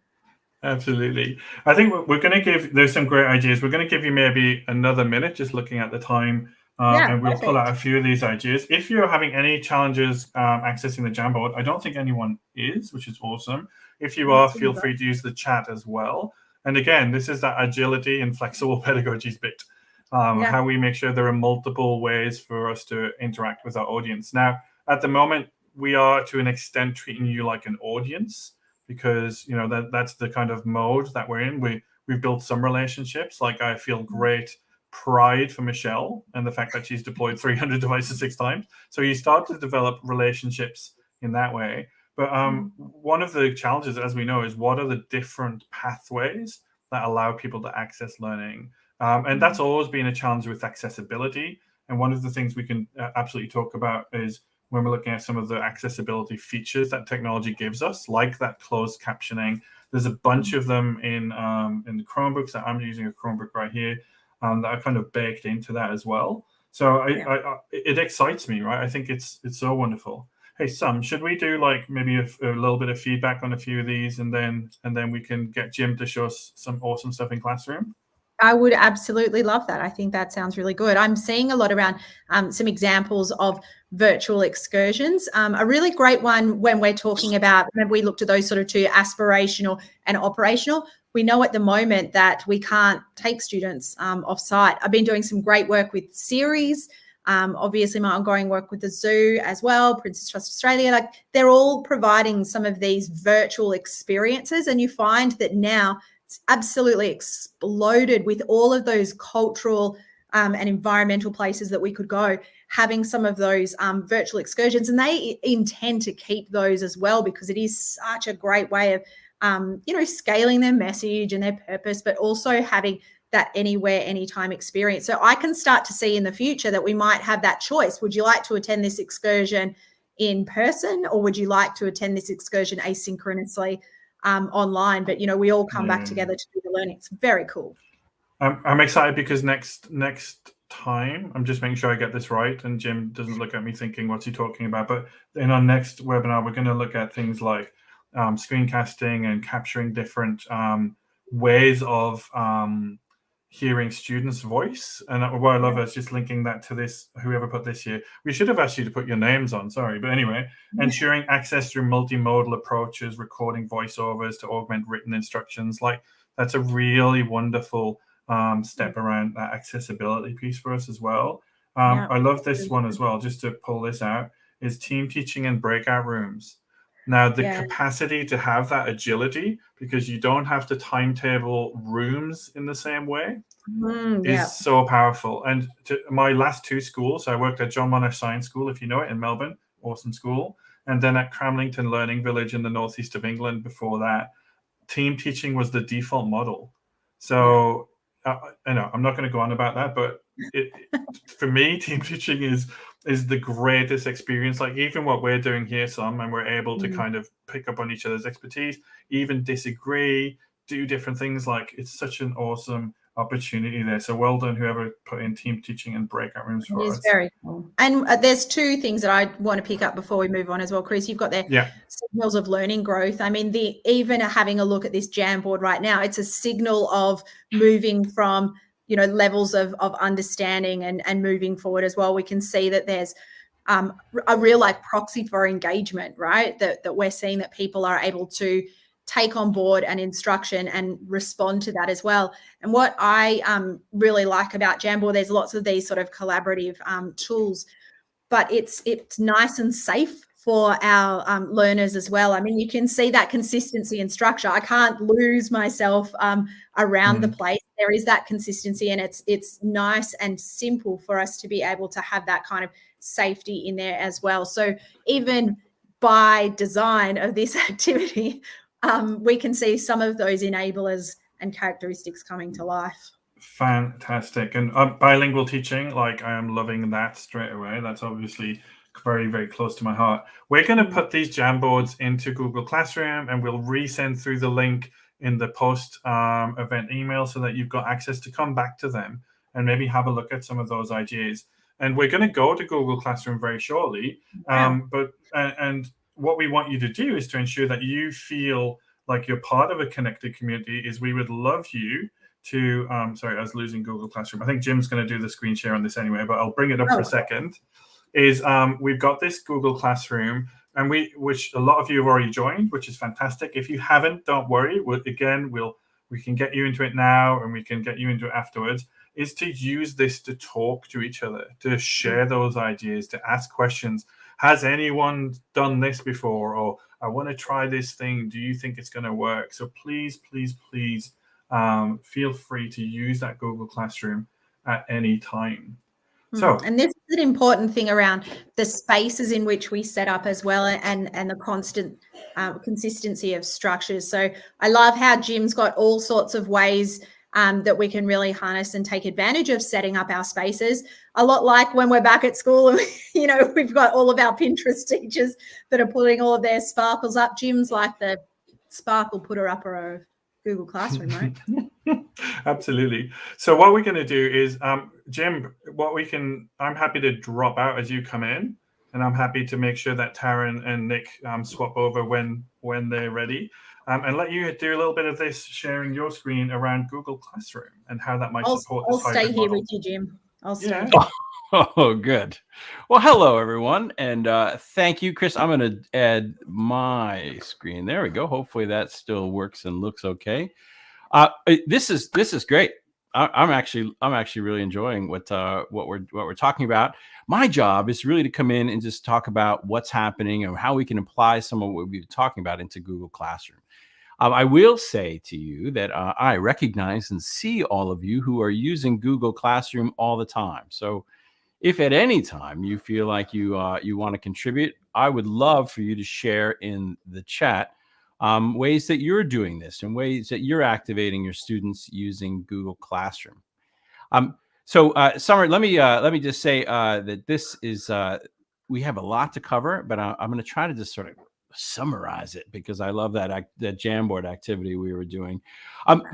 Absolutely. I think we're going to there's some great ideas. We're going to give you maybe another minute, just looking at the time, and we'll pull out a few of these ideas. If you're having any challenges accessing the Jamboard, I don't think anyone is, which is awesome. If you are, feel free to use the chat as well. And again, this is that agility and flexible pedagogies bit, how we make sure there are multiple ways for us to interact with our audience. Now, at the moment, we are to an extent treating you like an audience, because you know that's the kind of mode that we're in. We've built some relationships. Like I feel great pride for Michelle and the fact that she's deployed 300 devices 6 times. So you start to develop relationships in that way. But one of the challenges, as we know, is what are the different pathways that allow people to access learning? And that's always been a challenge with accessibility. And one of the things we can absolutely talk about is when we're looking at some of the accessibility features that technology gives us, like that closed captioning. There's a bunch of them in the Chromebooks that I'm using a Chromebook right here that are kind of baked into that as well. So it excites me, right? I think it's so wonderful. Hey, Sam, should we do like maybe a little bit of feedback on a few of these, and then we can get Jim to show us some awesome stuff in Classroom? I would absolutely love that. I think that sounds really good. I'm seeing a lot around some examples of virtual excursions. A really great one when we're talking about, remember we looked at those sort of two, aspirational and operational. We know at the moment that we can't take students off site. I've been doing some great work with series. Obviously my ongoing work with the zoo as well, Princess Trust Australia, like they're all providing some of these virtual experiences. And you find that now it's absolutely exploded with all of those cultural and environmental places that we could go, having some of those virtual excursions. And they intend to keep those as well, because it is such a great way of, scaling their message and their purpose, but also having that anywhere, anytime experience. So I can start to see in the future that we might have that choice. Would you like to attend this excursion in person, or would you like to attend this excursion asynchronously online? But, we all come back together to do the learning. It's very cool. I'm excited because next time, I'm just making sure I get this right, and Jim doesn't look at me thinking, what's he talking about? But in our next webinar, we're going to look at things like screencasting and capturing different ways of hearing students' voice. And what I love is just linking that to this, whoever put this here. We should have asked you to put your names on, sorry. But anyway, ensuring access through multimodal approaches, recording voiceovers to augment written instructions. Like, that's a really wonderful step around that accessibility piece for us as well. I love this one as well, just to pull this out, is team teaching in breakout rooms. Now, the capacity to have that agility, because you don't have to timetable rooms in the same way, is so powerful. And to my last two schools, I worked at John Monash Science School, if you know it, in Melbourne, awesome school. And then at Cramlington Learning Village in the northeast of England before that, team teaching was the default model. So I know I'm not going to go on about that, but for me, team teaching is the greatest experience. Like, even what we're doing here, and we're able to kind of pick up on each other's expertise, even disagree, do different things. Like, it's such an awesome opportunity there. So well done, whoever put in team teaching and breakout rooms for us. It's very cool. And there's two things that I want to pick up before we move on as well, Chris. You've got there signals of learning growth. I mean, even having a look at this Jamboard right now, it's a signal of moving from levels of understanding and moving forward as well. We can see that there's a real proxy for engagement, right? That we're seeing that people are able to take on board an instruction and respond to that as well. And what I really like about Jamboard, there's lots of these sort of collaborative tools, but it's nice and safe for our learners as well. I mean, you can see that consistency and structure. I can't lose myself around the place. There is that consistency, and it's nice and simple for us to be able to have that kind of safety in there as well. So even by design of this activity, we can see some of those enablers and characteristics coming to life. Fantastic. And bilingual teaching, like, I am loving that straight away. That's obviously very, very close to my heart. We're going to put these Jamboards into Google Classroom, and we'll resend through the link in the post event email so that you've got access to come back to them and maybe have a look at some of those ideas. And we're going to go to Google Classroom very shortly. But what we want you to do is to ensure that you feel like you're part of a connected community. Is we would love you to, sorry, I was losing Google Classroom. I think Jim's going to do the screen share on this anyway, but I'll bring it up for a second. Is we've got this Google Classroom, and which a lot of you have already joined, which is fantastic. If you haven't, don't worry. We can get you into it now, and we can get you into it afterwards. Is to use this to talk to each other, to share those ideas, to ask questions. Has anyone done this before? Or I want to try this thing. Do you think it's going to work? So please, please, please feel free to use that Google Classroom at any time. So, and this is an important thing around the spaces in which we set up as well, and the constant consistency of structures. So I love how Jim's got all sorts of ways that we can really harness and take advantage of setting up our spaces. A lot like when we're back at school and we've got all of our Pinterest teachers that are putting all of their sparkles up. Jim's like the sparkle putter upper of Google Classroom, right? Absolutely. So what we're going to do is, Jim, I'm happy to drop out as you come in, and I'm happy to make sure that Taryn and Nick swap over when they're ready, and let you do a little bit of this, sharing your screen around Google Classroom and how that might support this hybrid model. I'll stay here with you, Jim. I'll stay. Oh, good. Well, hello, everyone. And thank you, Chris. I'm going to add my screen. There we go. Hopefully that still works and looks okay. This is great. I'm actually really enjoying what we're talking about. My job is really to come in and just talk about what's happening and how we can apply some of what we've been talking about into Google Classroom. I will say to you that I recognize and see all of you who are using Google Classroom all the time. So if at any time you feel like you want to contribute, I would love for you to share in the chat ways that you're doing this and ways that you're activating your students using Google Classroom. So Summer, let me just say that this is we have a lot to cover, but I'm going to try to just sort of summarize it because I love that Jamboard activity we were doing.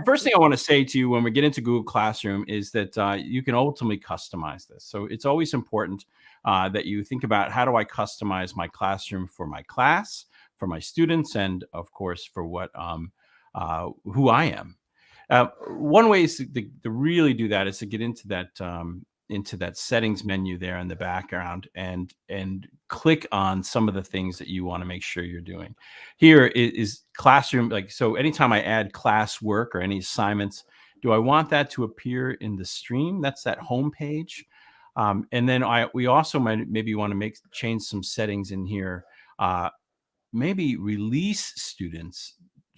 First thing I want to say to you when we get into Google Classroom is that you can ultimately customize this. So it's always important that you think about, how do I customize my classroom for my class, for my students, and of course for what who I am. One way is to really do that is to get into that settings menu there in the background and click on some of the things that you want to make sure you're doing. Here is classroom. Like, so anytime I add class work or any assignments, do I want that to appear in the stream? That's that home page. And then we also maybe want to change some settings in here. Maybe release students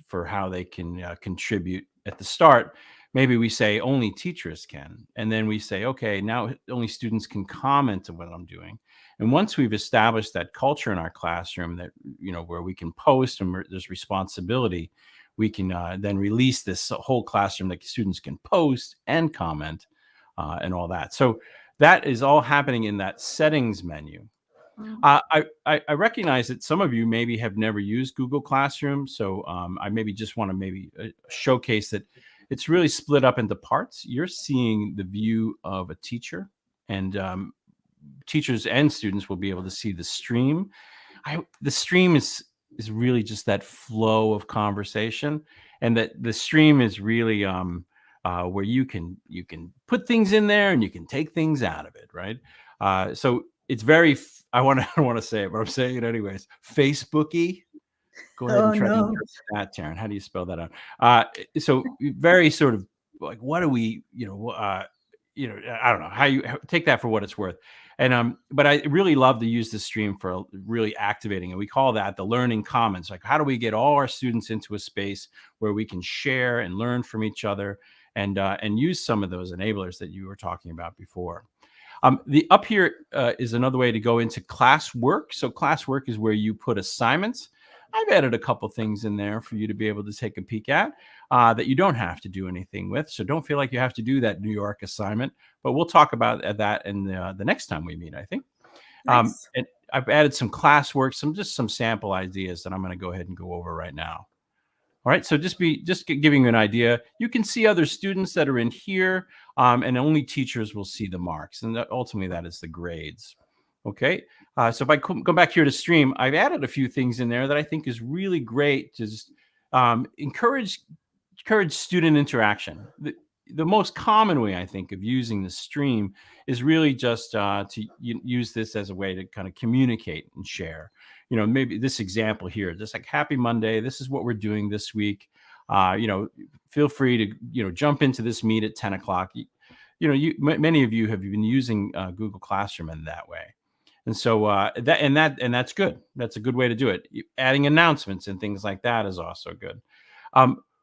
for how they can contribute at the start. Maybe we say only teachers can. And then we say, okay, now only students can comment on what I'm doing. And once we've established that culture in our classroom that, where we can post and there's responsibility, we can then release this whole classroom that students can post and comment and all that. So that is all happening in that settings menu. I recognize that some of you maybe have never used Google Classroom. So I maybe just want to showcase that it's really split up into parts. You're seeing the view of a teacher, and teachers and students will be able to see the stream. The stream is really just that flow of conversation, and that the stream is really where you can put things in there and you can take things out of it, right? So it's very, I want to say it, but I'm saying it anyways, Facebooky. Go ahead and try to interpret that, Taryn. How do you spell that out? So very sort of like, what do we, I don't know how you take that for what it's worth. And but I really love to use the stream for really activating it. We call that the learning commons. Like, how do we get all our students into a space where we can share and learn from each other and use some of those enablers that you were talking about before. The up here is another way to go into classwork. So classwork is where you put assignments. I've added a couple things in there for you to be able to take a peek at that you don't have to do anything with. So don't feel like you have to do that New York assignment, but we'll talk about that in the next time we meet, I think. Nice. And I've added some classwork, some sample ideas that I'm going to go ahead and go over right now. All right, so just giving you an idea, you can see other students that are in here, and only teachers will see the marks, and ultimately that is the grades. Okay, so if I go back here to stream, I've added a few things in there that I think is really great to just encourage student interaction. The most common way, I think, of using the stream is really just to use this as a way to kind of communicate and share. Maybe this example here, just like Happy Monday, this is what we're doing this week. Feel free to, jump into this meet at 10 o'clock. Many of you have been using Google Classroom in that way. And so that's good. That's a good way to do it. Adding announcements and things like that is also good.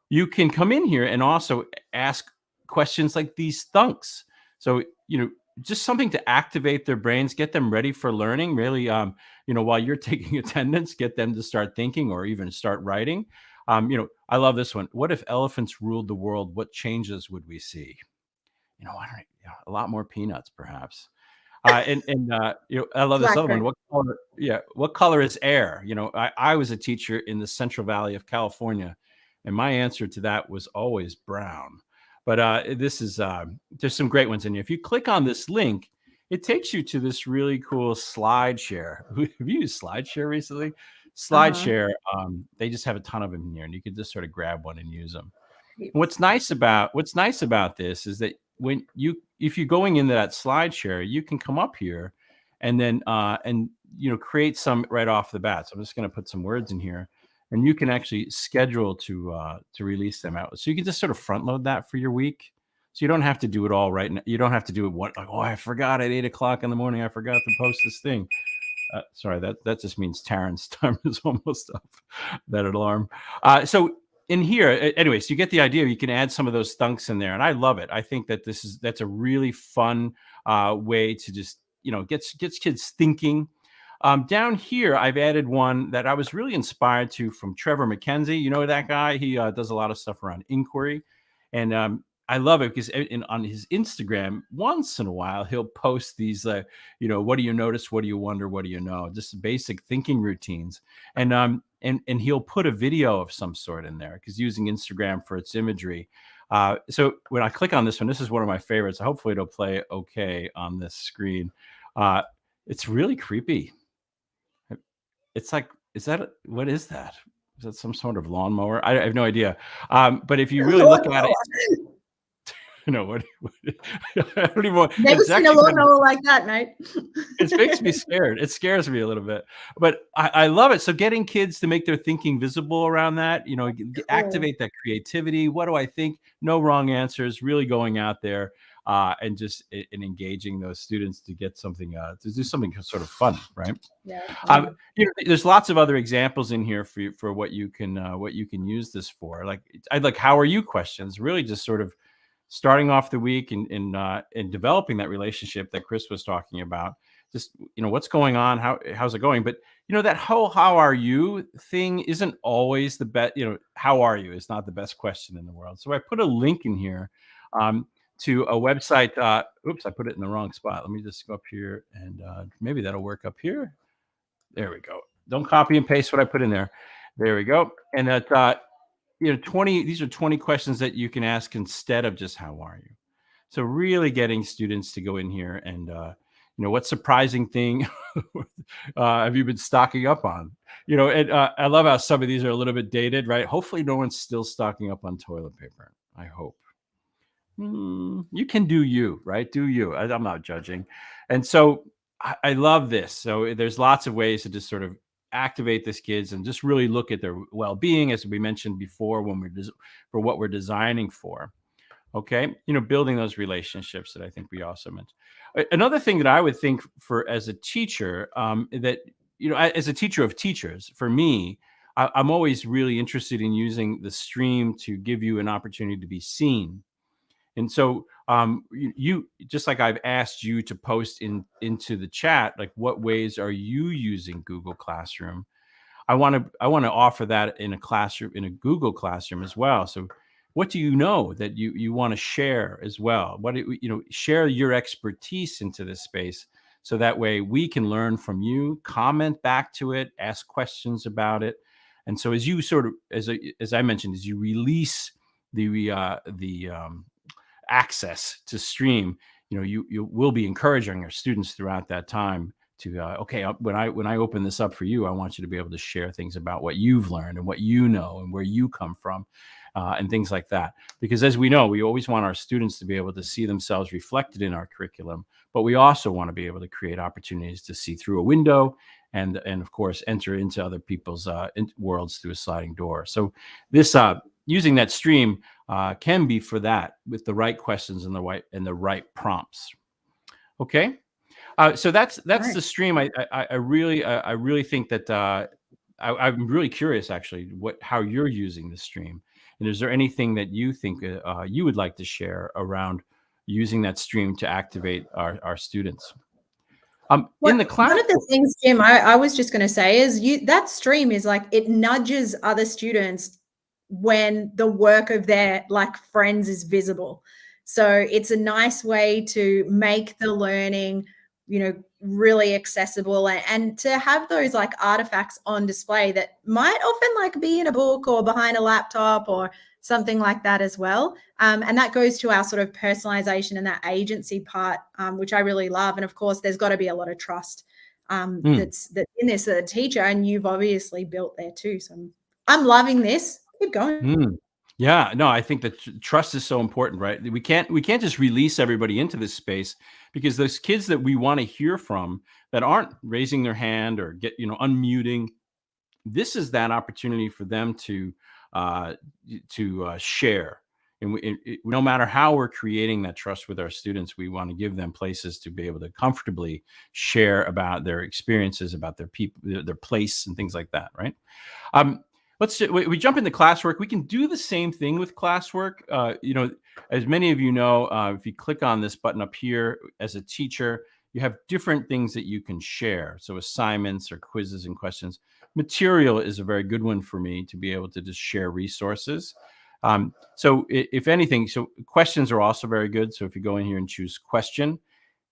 You can come in here and also ask questions like these thunks. So, just something to activate their brains, get them ready for learning, really, while you're taking attendance, get them to start thinking or even start writing. I love this one. What if elephants ruled the world? What changes would we see? A lot more peanuts, perhaps. I love this other one. What color is air? I was a teacher in the Central Valley of California, and my answer to that was always brown. But this is there's some great ones in here. If you click on this link, it takes you to this really cool SlideShare. Have you used SlideShare recently? SlideShare, they just have a ton of them in here, and you can just sort of grab one and use them. What's nice about this is that if you're going into that SlideShare, you can come up here and then create some right off the bat. So I'm just going to put some words in here. And you can actually schedule to release them out. So you can just sort of front load that for your week. So you don't have to do it all right now. You don't have to do it I forgot at 8 o'clock in the morning. I forgot to post this thing. Sorry, that just means Taryn's time is almost up. That alarm. So in here, anyway, so you get the idea. You can add some of those thunks in there, and I love it. I think that that's a really fun way to just gets kids thinking. Down here, I've added one that I was really inspired from Trevor McKenzie. You know that guy? He does a lot of stuff around inquiry. And I love it because on his Instagram, once in a while, he'll post these, what do you notice? What do you wonder? What do you know? Just basic thinking routines. And he'll put a video of some sort in there because using Instagram for its imagery. So when I click on this one, this is one of my favorites. Hopefully it'll play okay on this screen. It's really creepy. It's like, what is that? Is that some sort of lawnmower? I have no idea. But if you really look at it, what I don't even want. Never seen a lawnmower like that, mate. It makes me scared. It scares me a little bit, but I love it. So getting kids to make their thinking visible around that, activate that creativity. What do I think? No wrong answers. Really going out there and just engaging those students to get something to do something sort of fun, right? Yeah. There's lots of other examples in here for what you can use this for. Like I'd like how are you questions. Really just sort of starting off the week and developing that relationship that Chris was talking about. Just, what's going on? How's it going? But, that whole how are you thing isn't always the best. How are you is not the best question in the world. So I put a link in here to a website. Oops, I put it in the wrong spot. Let me just go up here and maybe that'll work up here. There we go. Don't copy and paste what I put in there. There we go. And that, these are 20 questions that you can ask instead of just how are you. So really getting students to go in here and, what surprising thing have you been stocking up on? And I love how some of these are a little bit dated, right? Hopefully no one's still stocking up on toilet paper. I hope. You can do you, right? Do you. I'm not judging. And so I love this. So there's lots of ways to just sort of activate these kids and just really look at their well-being, as we mentioned before, for what we're designing for. Okay, building those relationships that I think we also mentioned. Another thing that I would think for as a teacher, as a teacher of teachers, for me, I'm always really interested in using the stream to give you an opportunity to be seen. And so you just like I've asked you to post into the chat, like what ways are you using Google Classroom? I want to offer that in a classroom, in a Google Classroom as well. So what do you know that you want to share as well? Share your expertise into this space so that way we can learn from you, comment back to it, ask questions about it. And so as you sort of, as I mentioned, as you release the access to stream, you will be encouraging our students throughout that time to when I open this up for you, I want you to be able to share things about what you've learned and what you know and where you come from and things like that. Because as we know, we always want our students to be able to see themselves reflected in our curriculum, but we also want to be able to create opportunities to see through a window and of course enter into other people's worlds through a sliding door. So this using that stream can be for that with the right questions and the right prompts. Okay, so that's right. The stream. I really think that I'm really curious actually how you're using the stream, and is there anything that you think you would like to share around using that stream to activate our students? In the class, one of the things, Jim, I was just going to say is that stream is like it nudges other students when the work of their friends is visible. So it's a nice way to make the learning, really accessible and to have those artifacts on display that might often be in a book or behind a laptop or something like that as well. And that goes to our sort of personalization and that agency part, which I really love. And of course, there's got to be a lot of trust that's in this as a teacher, and you've obviously built there too. So I'm loving this. Keep going. Yeah, no, I think that trust is so important, right? We can't just release everybody into this space because those kids that we want to hear from that aren't raising their hand or unmuting, this is that opportunity for them to share. And no matter how we're creating that trust with our students, we want to give them places to be able to comfortably share about their experiences, about their people, their place, and things like that, right? We jump into classwork. We can do the same thing with classwork. As many of you know, if you click on this button up here as a teacher, you have different things that you can share. So assignments or quizzes and questions. Material is a very good one for me to be able to just share resources. So if anything, so questions are also very good. So if you go in here and choose question,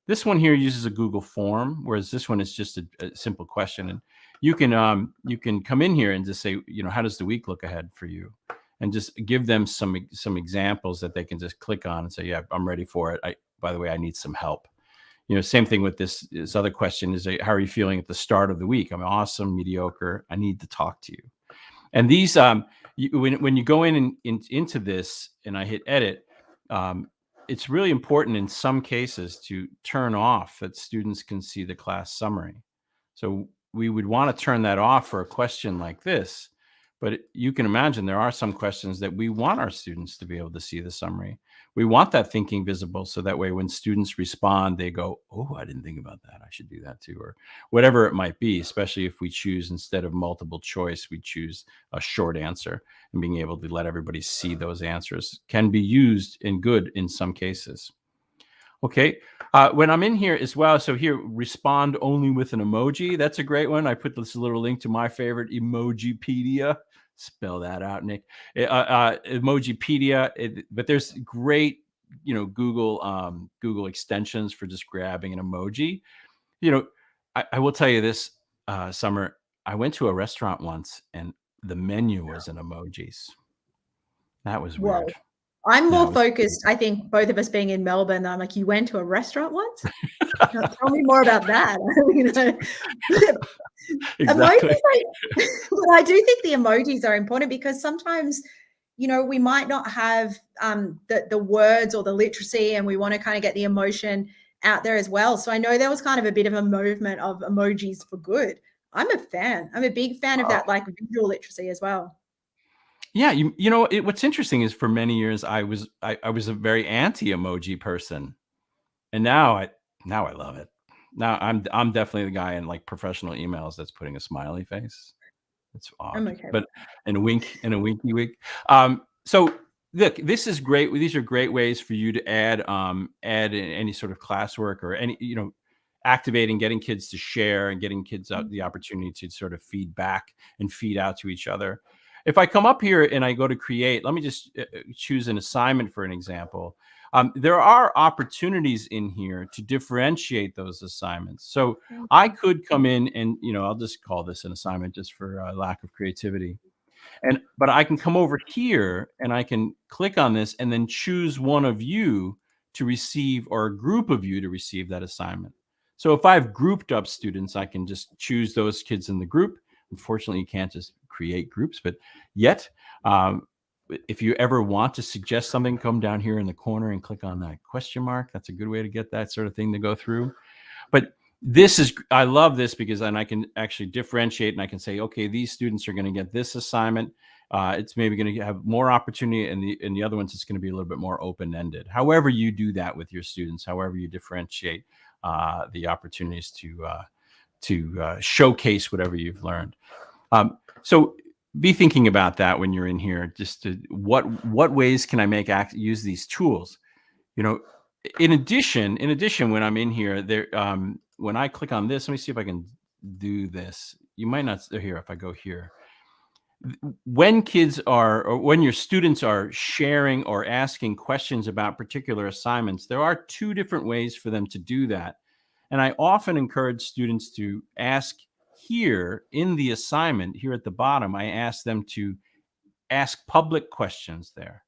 this one here uses a Google form, whereas this one is just a simple question. And you can come in here and just say, how does the week look ahead for you? And just give them some examples that they can just click on and say, yeah, I'm ready for it. By the way, I need some help. Same thing with this other question is, how are you feeling at the start of the week? I'm awesome, mediocre. I need to talk to you. And these, when you go into this and I hit edit, it's really important in some cases to turn off that students can see the class summary. So we would want to turn that off for a question like this. But you can imagine there are some questions that we want our students to be able to see the summary. We want that thinking visible, so that way when students respond, they go, oh, I didn't think about that. I should do that too, or whatever it might be, especially if we choose, instead of multiple choice, we choose a short answer. And being able to let everybody see those answers can be used in good in some cases. Okay, when I'm in here as well, so here, respond only with an emoji. That's a great one. I put this little link to my favorite, Emojipedia. Spell that out, Nick. Emojipedia. But there's great, Google extensions for just grabbing an emoji. I will tell you this, Summer. I went to a restaurant once, and the menu was in emojis. That was weird. Whoa. I'm more focused, I think, both of us being in Melbourne. I'm like, you went to a restaurant once? Tell me more about that. Exactly. But I do think the emojis are important, because sometimes, we might not have the words or the literacy, and we want to kind of get the emotion out there as well. So I know there was kind of a bit of a movement of emojis for good. I'm a fan. I'm a big fan of that, like visual literacy as well. Yeah, what's interesting is, for many years I was a very anti-emoji person, and now I love it. Now I'm definitely the guy in like professional emails that's putting a smiley face. It's odd, Okay. but and a wink and a winky wink. So look, this is great. These are great ways for you to add any sort of classwork, or any activating, getting kids to share, and getting kids out the opportunity to sort of feed back and feed out to each other. If I come up here and I go to create, let me just choose an assignment for an example. There are opportunities in here to differentiate those assignments. So I could come in and, I'll just call this an assignment just for lack of creativity. But I can come over here and I can click on this and then choose one of you to receive, or a group of you to receive that assignment. So if I've grouped up students, I can just choose those kids in the group. Unfortunately, you can't just create groups, but yet, if you ever want to suggest something, come down here in the corner and click on that question mark. That's a good way to get that sort of thing to go through. But I love this, because then I can actually differentiate, and I can say, okay, these students are going to get this assignment. It's maybe going to have more opportunity, and the other ones, it's going to be a little bit more open-ended. However you do that with your students, however you differentiate the opportunities to showcase whatever you've learned. So be thinking about that when you're in here. Just what ways can I use these tools? In addition, when I'm in here, there, when I click on this, let me see if I can do this. You might not here. If I go here, when your students are sharing or asking questions about particular assignments, there are two different ways for them to do that. And I often encourage students to ask here in the assignment, here at the bottom, I ask them to ask public questions there.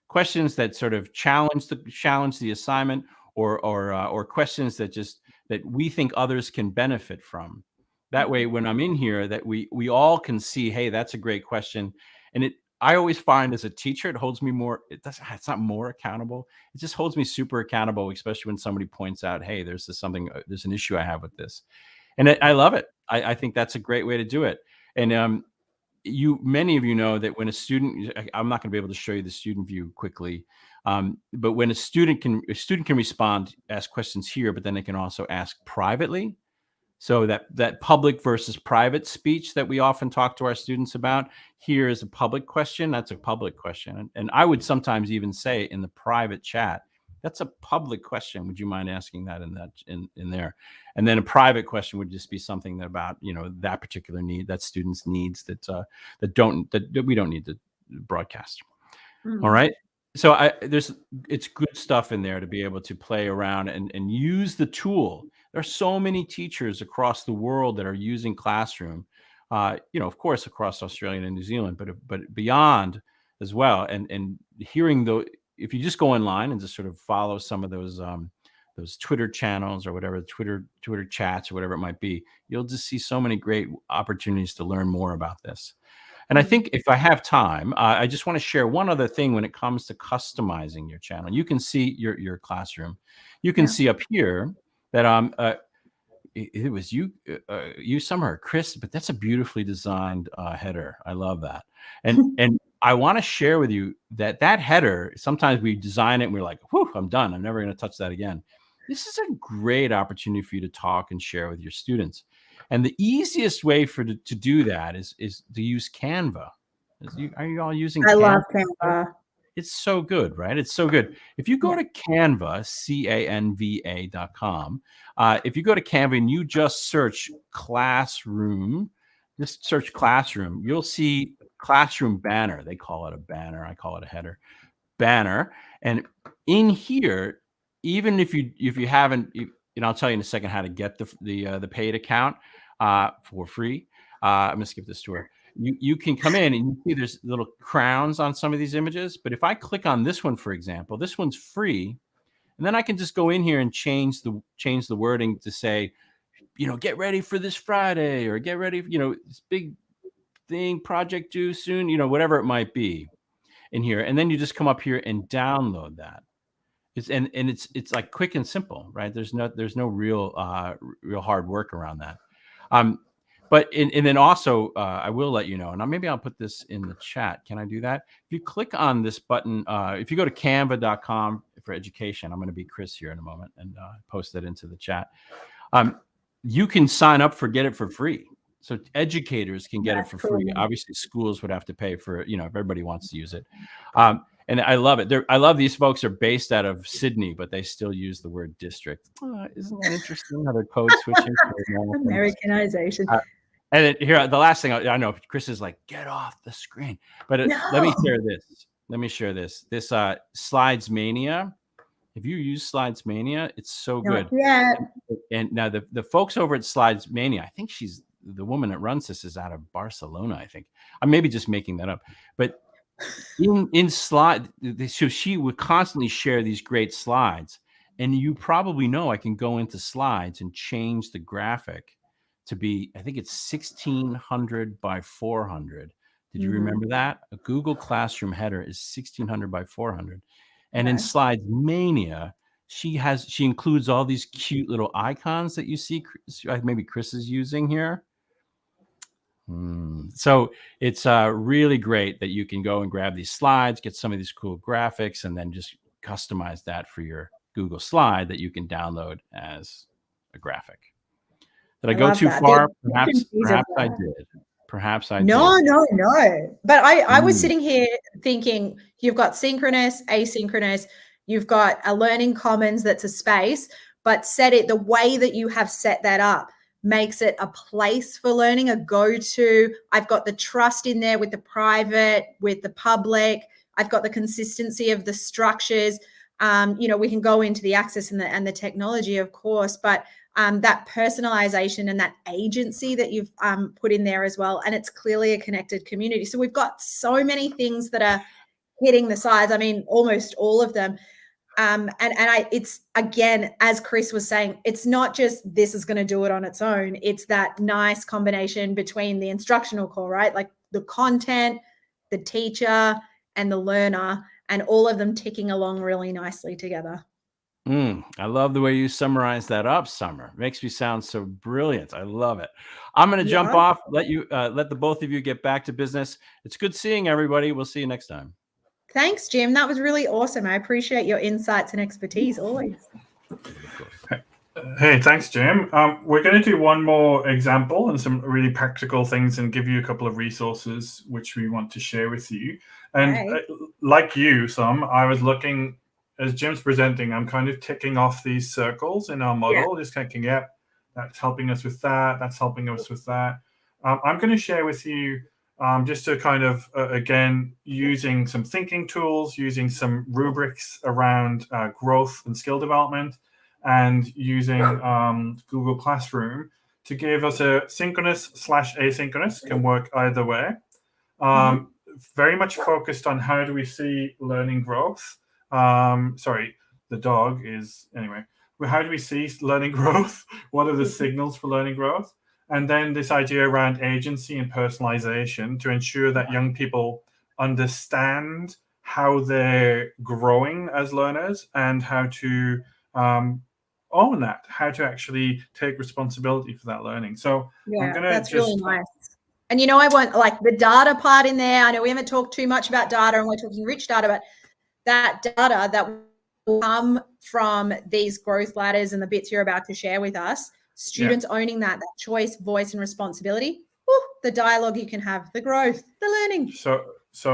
Questions that sort of challenge the assignment, or questions that we think others can benefit from. That way, when I'm in here, that we all can see, hey, that's a great question. And I always find, as a teacher, it holds me more. It's not more accountable. It just holds me super accountable, especially when somebody points out, hey, there's an issue I have with this. And I love it. I think that's a great way to do it. And many of you know that when a student, I'm not going to be able to show you the student view quickly, but when a student can respond, ask questions here, but then they can also ask privately. So that public versus private speech that we often talk to our students about, here is a public question. That's a public question. And I would sometimes even say in the private chat, that's a public question. Would you mind asking that in there? And then a private question would just be something about, that particular need, that student's needs that we don't need to broadcast. All right. So it's good stuff in there to be able to play around and use the tool. There are so many teachers across the world that are using Classroom, of course, across Australia and New Zealand, but beyond as well. And hearing if you just go online and just sort of follow some of those Twitter channels or whatever, Twitter chats or whatever it might be, you'll just see so many great opportunities to learn more about this. And I think if I have time, I just want to share one other thing when it comes to customizing your channel. You can see your Classroom. You can see up here that it was you, Summer, Chris, but that's a beautifully designed header. I love that. And I want to share with you that header, sometimes we design it and we're like, whew, I'm done. I'm never going to touch that again. This is a great opportunity for you to talk and share with your students. And the easiest way to do that is to use Canva. Are you all using Canva? I love Canva. It's so good, right? It's so good. If you go to Canva, Canva.com, if you go to Canva and you just search Classroom, you'll see Classroom banner. They call it a banner. I call it a header. Banner. And in here, even if you haven't, I'll tell you in a second how to get the paid account for free. I'm gonna skip this tour. You can come in and you see there's little crowns on some of these images. But if I click on this one, for example, this one's free, and then I can just go in here and change the wording to say, get ready for this Friday, or get ready, this big thing, project due soon, whatever it might be in here. And then you just come up here and download that. It's like quick and simple, right? There's no real hard work around that. But then also I will let you know, and maybe I'll put this in the chat. Can I do that? If you click on this button, if you go to canva.com for education, I'm going to be Chris here in a moment and post that into the chat. You can sign up get it for free. So educators can get it for free. Obviously, schools would have to pay for it, if everybody wants to use it. And I love it. I love these folks are based out of Sydney, but they still use the word district. Isn't that interesting how they're code switching? Americanization. And here, the last thing I know, Chris is like, get off the screen. But let me share this. This Slides Mania. If you use Slides Mania, it's so good. Yeah. And now the folks over at Slides Mania, I think the woman that runs this is out of Barcelona, I think. I'm maybe just making that up. But in slide, so she would constantly share these great slides. And you probably know I can go into Slides and change the graphic to be, I think it's 1600 by 400. Did you remember that? A Google Classroom header is 1600 by 400. And in Slides Mania, she includes all these cute little icons that you see. Maybe Chris is using here. So it's really great that you can go and grab these slides, get some of these cool graphics, and then just customize that for your Google slide that you can download as a graphic. Did I go too far? Perhaps I did. Perhaps I did. No. But I was sitting here thinking, you've got synchronous, asynchronous, you've got a learning commons that's a space, but the way that you have set that up makes it a place for learning, a go-to. I've got the trust in there with the private, with the public. I've got the consistency of the structures. We can go into the access and the technology, of course, but that personalization and that agency that you've put in there as well. And it's clearly a connected community. So we've got so many things that are hitting the sides. I mean, almost all of them. It's, again, as Chris was saying, it's not just this is going to do it on its own. It's that nice combination between the instructional core, right? Like the content, the teacher, and the learner, and all of them ticking along really nicely together. I love the way you summarize that up, Summer. Makes me sound so brilliant. I love it. I'm going to jump off, let the both of you get back to business. It's good seeing everybody. We'll see you next time. Thanks, Jim. That was really awesome. I appreciate your insights and expertise always. Hey, thanks, Jim. We're going to do one more example and some really practical things and give you a couple of resources which we want to share with you. And like you, I was looking, as Jim's presenting, I'm kind of ticking off these circles in our model, just thinking, that's helping us with that. That's helping us with that. I'm going to share with you just to kind of, again, using some thinking tools, using some rubrics around growth and skill development, and using Google Classroom to give us a synchronous/asynchronous, can work either way. Very much focused on how do we see learning growth. Sorry, the dog is, anyway. How do we see learning growth? What are the signals for learning growth? And then this idea around agency and personalization to ensure that young people understand how they're growing as learners and how to own that, how to actually take responsibility for that learning. So yeah, that's really nice. And I want like the data part in there. I know we haven't talked too much about data and we're talking rich data, but that data that will come from these growth ladders and the bits you're about to share with us, students owning that choice, voice, and responsibility, the dialogue you can have, the growth, the learning. So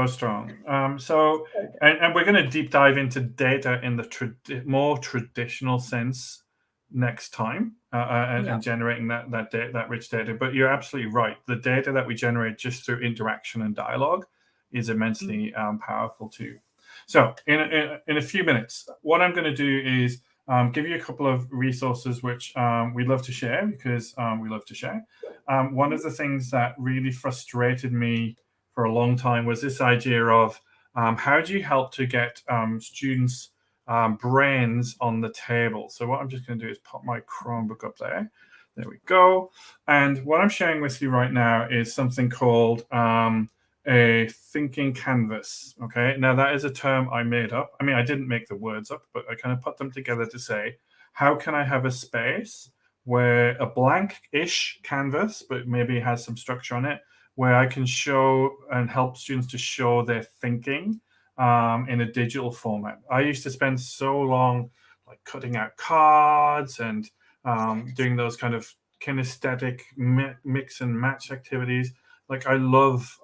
strong. And we're going to deep dive into data in the more traditional sense next time, and generating that rich data. But you're absolutely right. The data that we generate just through interaction and dialogue is immensely powerful too. So in a few minutes, what I'm going to do is give you a couple of resources which we love to share, because we love to share. One of the things that really frustrated me for a long time was this idea of how do you help to get students' brains on the table. So what I'm just going to do is pop my Chromebook up there. There we go. And what I'm sharing with you right now is something called a thinking canvas. Okay, now that is a term I made up. I mean, I didn't make the words up, but I kind of put them together to say, how can I have a space where a blank-ish canvas, but maybe has some structure on it, where I can show and help students to show their thinking in a digital format. I used to spend so long like cutting out cards and doing those kind of kinesthetic mix and match activities. Like I love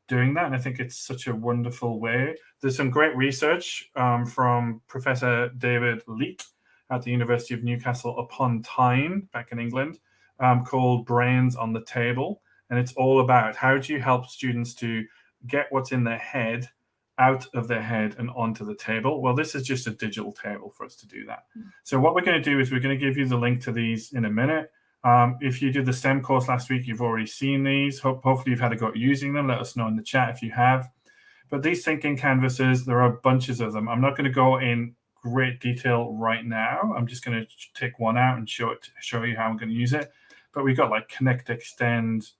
doing that, and I think it's such a wonderful way. There's some great research from Professor David Leake at the University of Newcastle upon Tyne, back in England, called Brains on the Table. And it's all about how do you help students to get what's in their head out of their head and onto the table. Well, this is just a digital table for us to do that. So what we're going to do is we're going to give you the link to these in a minute. If you did the STEM course last week, you've already seen these. Hopefully you've had a go at using them. Let us know in the chat if you have. But these thinking canvases, there are bunches of them. I'm not going to go in great detail right now. I'm just going to take one out and show you how I'm going to use it. But we've got like connect, extend,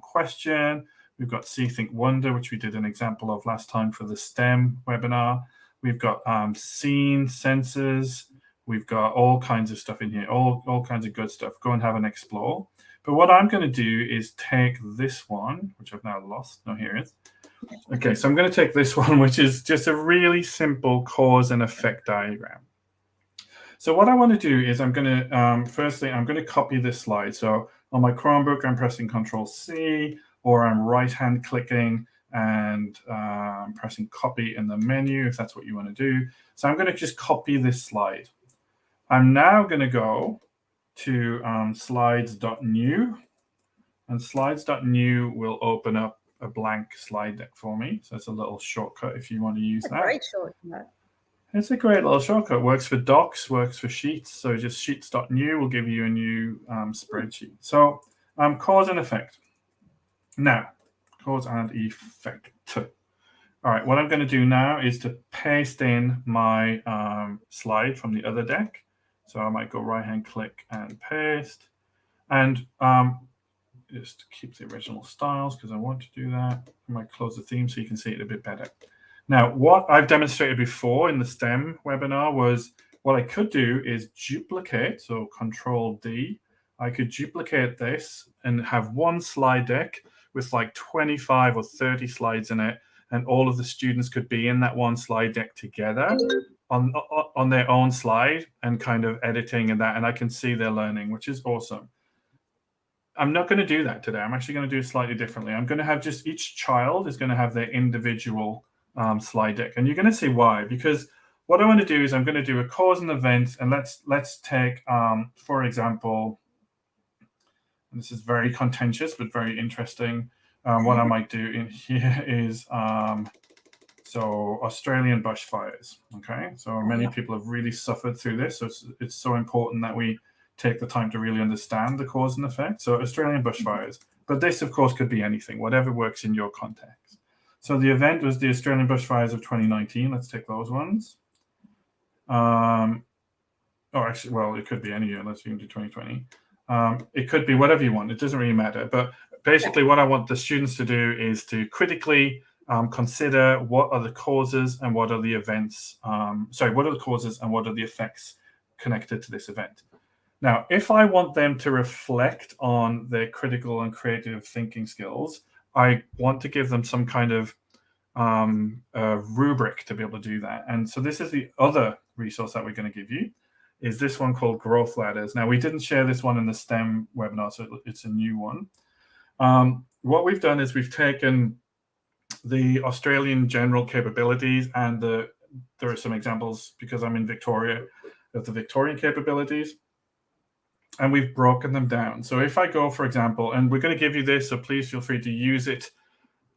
question. We've got see, think, wonder, which we did an example of last time for the STEM webinar. We've got scene, senses. We've got all kinds of stuff in here, all kinds of good stuff. Go and have an explore. But what I'm going to do is take this one, which I've now lost. No, here it is. Okay, so I'm going to take this one, which is just a really simple cause and effect diagram. So what I want to do is I'm going to, firstly, I'm going to copy this slide. So on my Chromebook, I'm pressing Control-C, or I'm right-hand clicking and pressing copy in the menu, if that's what you want to do. So I'm going to just copy this slide. I'm now going to go to slides.new, and slides.new will open up a blank slide deck for me. So it's a little shortcut if you want to use that. Great shortcut. It's a great little shortcut. Works for docs, works for sheets. So just sheets.new will give you a new spreadsheet. So cause and effect. Now, cause and effect. All right, what I'm going to do now is to paste in my slide from the other deck. So I might go right-hand click and paste. And just keep the original styles because I want to do that. I might close the theme so you can see it a bit better. Now, what I've demonstrated before in the STEM webinar was what I could do is duplicate, so Control-D. I could duplicate this and have one slide deck with like 25 or 30 slides in it, and all of the students could be in that one slide deck together on their own slide and kind of editing and that, and I can see their learning, which is awesome. I'm not going to do that today. I'm actually going to do it slightly differently. I'm going to have just each child is going to have their individual slide deck, and you're going to see why. Because what I want to do is I'm going to do a cause and event, and let's take, for example, and this is very contentious but very interesting. What I might do in here is so Australian bushfires. Okay, so many people have really suffered through this, so it's so important that we take the time to really understand the cause and effect. So Australian bushfires, but this of course could be anything, whatever works in your context. So the event was the Australian bushfires of 2019. Let's take those ones. Or actually, well, it could be any year. Let's do 2020. It could be whatever you want. It doesn't really matter. But basically, what I want the students to do is to critically consider what are the causes and what are the events. What are the causes and what are the effects connected to this event? Now, if I want them to reflect on their critical and creative thinking skills, I want to give them some kind of rubric to be able to do that. And so this is the other resource that we're going to give you, is this one called Growth Ladders. Now, we didn't share this one in the STEM webinar, so it's a new one. What we've done is we've taken the Australian general capabilities, and there are some examples, because I'm in Victoria, of the Victorian capabilities, and we've broken them down. So if I go, for example, and we're going to give you this, so please feel free to use it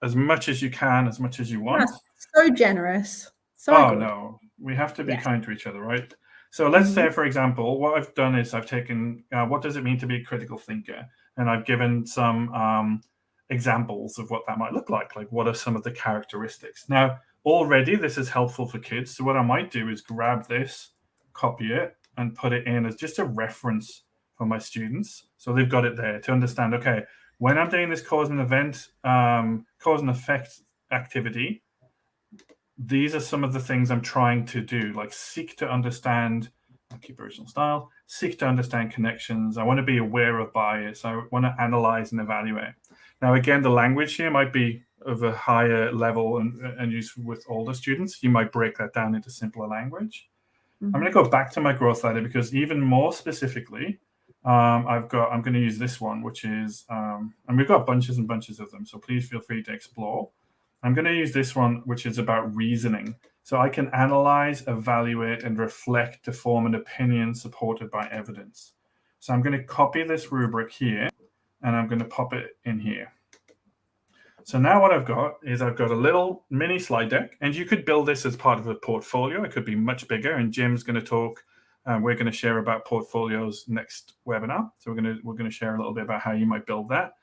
as much as you can, as much as you want. That's so generous. So good. No, we have to be kind to each other, right? So let's say, for example, what I've done is I've taken what does it mean to be a critical thinker, and I've given some examples of what that might look like what are some of the characteristics. Now, already this is helpful for kids. So what I might do is grab this, copy it, and put it in as just a reference for my students. So they've got it there to understand, okay, when I'm doing this cause and effect activity, these are some of the things I'm trying to do, like seek to understand, I'll keep original style, seek to understand connections. I want to be aware of bias. I want to analyze and evaluate. Now, again, the language here might be of a higher level and used with older students. You might break that down into simpler language. I'm going to go back to my growth ladder, because even more specifically, I'm going to use this one, which is, and we've got bunches and bunches of them, so please feel free to explore. I'm going to use this one, which is about reasoning. So I can analyze, evaluate, and reflect to form an opinion supported by evidence. So I'm going to copy this rubric here, and I'm going to pop it in here. So now what I've got is I've got a little mini slide deck, and you could build this as part of a portfolio. It could be much bigger, and Jim's going to talk. We're going to share about portfolios next webinar. So we're going to share a little bit about how you might build that.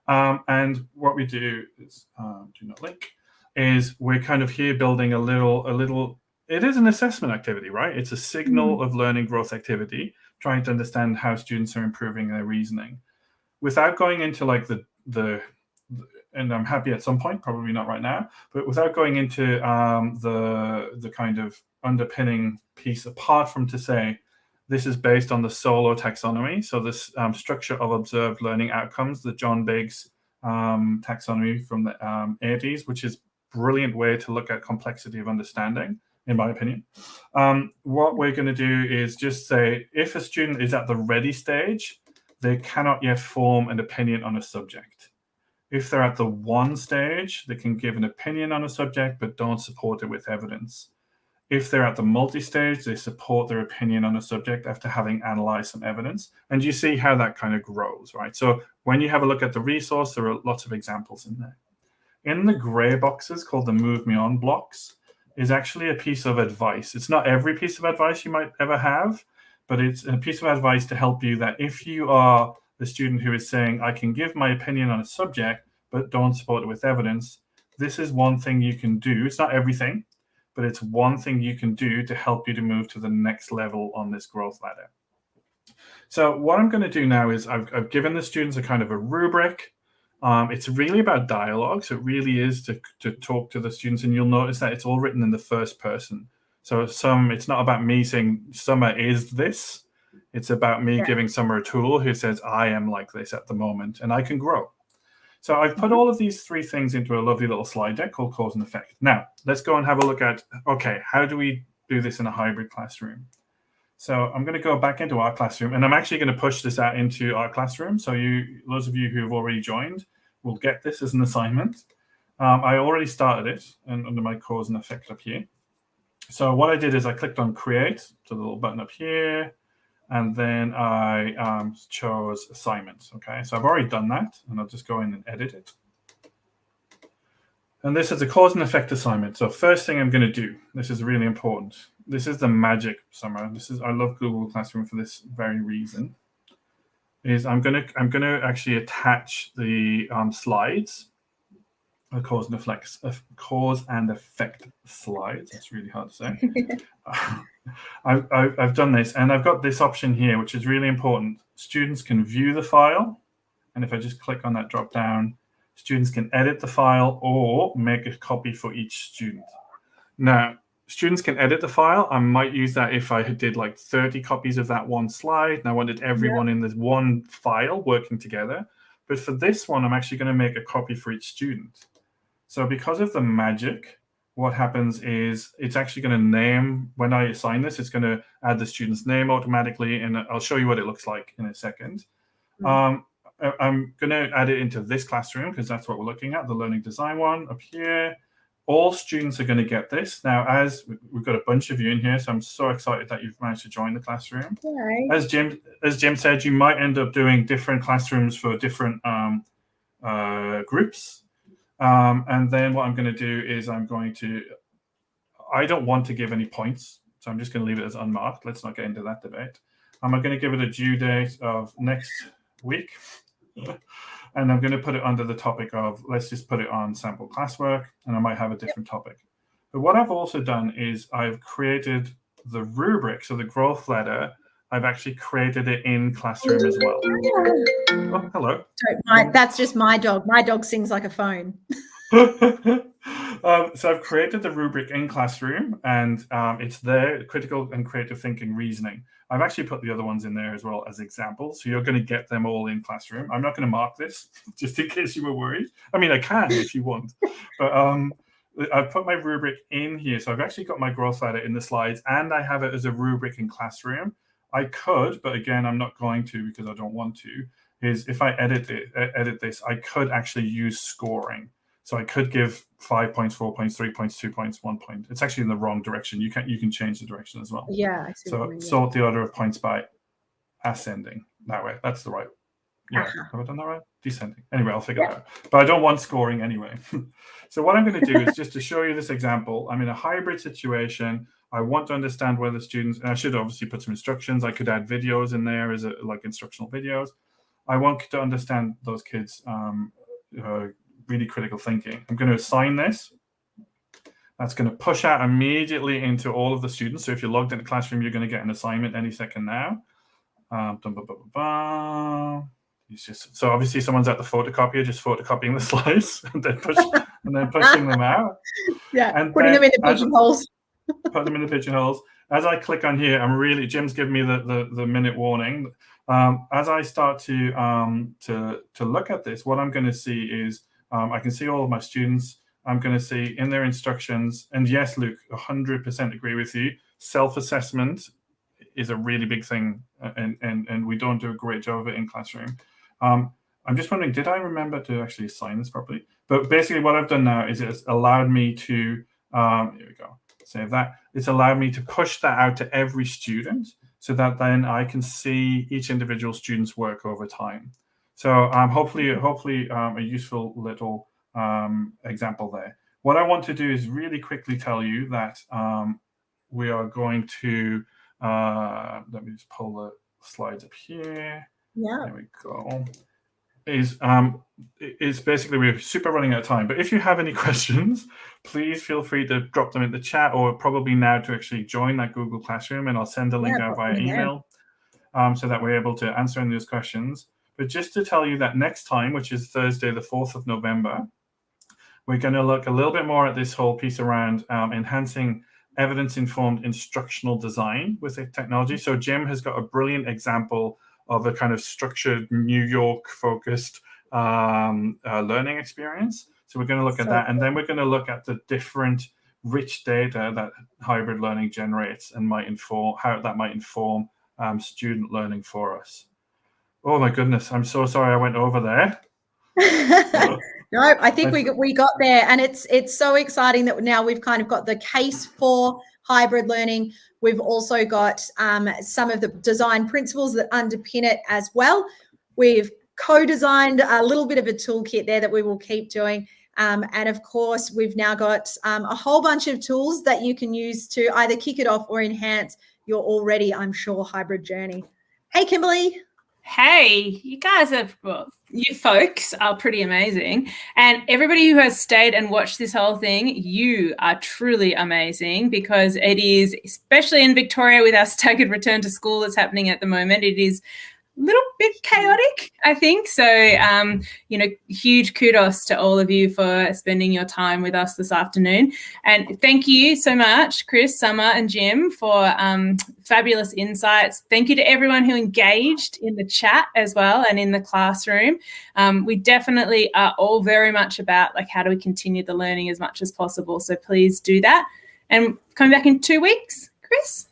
And what we do is do not link. Is we're kind of here building a little. It is an assessment activity, right? It's a signal of learning growth activity, trying to understand how students are improving their reasoning, without going into like the. And I'm happy at some point, probably not right now, but without going into the kind of underpinning piece, apart from to say this is based on the Solo taxonomy. So this structure of observed learning outcomes, the John Biggs taxonomy from the 80s, which is a brilliant way to look at complexity of understanding, in my opinion. What we're going to do is just say, if a student is at the ready stage, they cannot yet form an opinion on a subject. If they're at the one stage, they can give an opinion on a subject, but don't support it with evidence. If they're at the multi-stage, they support their opinion on a subject after having analyzed some evidence. And you see how that kind of grows, right? So when you have a look at the resource, there are lots of examples in there. In the gray boxes called the Move Me On blocks is actually a piece of advice. It's not every piece of advice you might ever have, but it's a piece of advice to help you that if you are the student who is saying, I can give my opinion on a subject, but don't support it with evidence, this is one thing you can do. It's not everything, but it's one thing you can do to help you to move to the next level on this growth ladder. So what I'm going to do now is I've given the students a kind of a rubric. It's really about dialogue. So it really is to talk to the students, and you'll notice that it's all written in the first person. So it's not about me saying Summer is this. It's about me giving Summer a tool who says, I am like this at the moment, and I can grow. So I've put all of these three things into a lovely little slide deck called Cause and Effect. Now, let's go and have a look at, okay, how do we do this in a hybrid classroom? So I'm going to go back into our classroom, and I'm actually going to push this out into our classroom. So those of you who have already joined will get this as an assignment. I already started it under my Cause and Effect up here. So what I did is I clicked on Create, so the little button up here, and then I chose assignments. Okay, so I've already done that, and I'll just go in and edit it. And this is a cause and effect assignment. So first thing I'm going to do, this is really important. This is the magic, Summer. I love Google Classroom for this very reason. Is I'm gonna actually attach the slides, a cause and effect slides. It's really hard to say. I've done this, and I've got this option here, which is really important. Students can view the file, and if I just click on that drop down, students can edit the file or make a copy for each student. Now, students can edit the file. I might use that if I did like 30 copies of that one slide and I wanted everyone in this one file working together. But for this one, I'm actually going to make a copy for each student. So because of the magic, what happens is it's actually going to name, when I assign this, it's going to add the student's name automatically, and I'll show you what it looks like in a second. I'm going to add it into this classroom because that's what we're looking at, the learning design one up here. All students are going to get this. Now, as we've got a bunch of you in here, so I'm so excited that you've managed to join the classroom. Right. As Jim said, you might end up doing different classrooms for different groups. And then what I'm going to do is I don't want to give any points, so I'm just going to leave it as unmarked. Let's not get into that debate. I'm going to give it a due date of next week. And I'm going to put it under the topic of, let's just put it on sample classwork, and I might have a different topic. But what I've also done is I've created the rubric, so the growth ladder, I've actually created it in Classroom as well. Oh, hello. That's just my dog. My dog sings like a phone. So I've created the rubric in Classroom, and it's there, critical and creative thinking reasoning. I've actually put the other ones in there as well as examples. So you're going to get them all in Classroom. I'm not going to mark this just in case you were worried. I mean, I can if you want, but I've put my rubric in here. So I've actually got my growth ladder in the slides, and I have it as a rubric in Classroom. I could, but again, I'm not going to because I don't want to, is if I edit this, I could actually use scoring. So I could give 5 points, 4 points, 3 points, 2 points, 1 point. It's actually in the wrong direction. You can change the direction as well. Yeah. I see. So sort the order of points by ascending. That way. That's the right. Yeah. Have I done that right? Descending. Anyway, I'll figure it out. But I don't want scoring anyway. So what I'm going to do is just to show you this example. I'm in a hybrid situation. I want to understand where the students, and I should obviously put some instructions. I could add videos in there as like instructional videos. I want to understand those kids' really critical thinking. I'm going to assign this. That's going to push out immediately into all of the students. So if you're logged into Classroom, you're going to get an assignment any second now. So obviously someone's at the photocopier, just photocopying the slides and then pushing them out. Yeah, and putting them in the pigeonholes. Put them in the pigeonholes. As I click on here, Jim's giving me the minute warning. As I start to look at this, what I'm going to see is I can see all of my students. I'm going to see in their instructions, and yes, Luke, 100% agree with you. Self-assessment is a really big thing, and we don't do a great job of it in Classroom. I'm just wondering, did I remember to actually assign this properly? But basically what I've done now is it's allowed me to, here we go, save that. It's allowed me to push that out to every student so that then I can see each individual student's work over time. So hopefully a useful little example there. What I want to do is really quickly tell you that we are going to, let me just pull the slides up here. Yeah. There we go. Is basically we're super running out of time. But if you have any questions, please feel free to drop them in the chat, or probably now to actually join that Google Classroom, and I'll send a link out via email so that we're able to answer any of those questions. But just to tell you that next time, which is Thursday, the 4th of November, we're going to look a little bit more at this whole piece around enhancing evidence-informed instructional design with technology. So Jim has got a brilliant example of a kind of structured New York-focused learning experience. So we're going to look at that, and then we're going to look at the different rich data that hybrid learning generates and might inform how that might inform student learning for us. Oh my goodness, I'm so sorry I went over there. No, I think we got there, and it's so exciting that now we've kind of got the case for hybrid learning. We've also got some of the design principles that underpin it as well. We've co-designed a little bit of a toolkit there that we will keep doing. And of course, we've now got a whole bunch of tools that you can use to either kick it off or enhance your already, I'm sure, hybrid journey. Hey, Kimberly. Hey, you guys are, well, you folks are pretty amazing. And everybody who has stayed and watched this whole thing, you are truly amazing, because it is, especially in Victoria with our staggered return to school that's happening at the moment, it is a little bit chaotic, I think. So, you know, huge kudos to all of you for spending your time with us this afternoon. And thank you so much, Chris, Summer and Jim, for fabulous insights. Thank you to everyone who engaged in the chat as well and in the classroom. We definitely are all very much about, like, how do we continue the learning as much as possible. So please do that. And coming back in 2 weeks, Chris?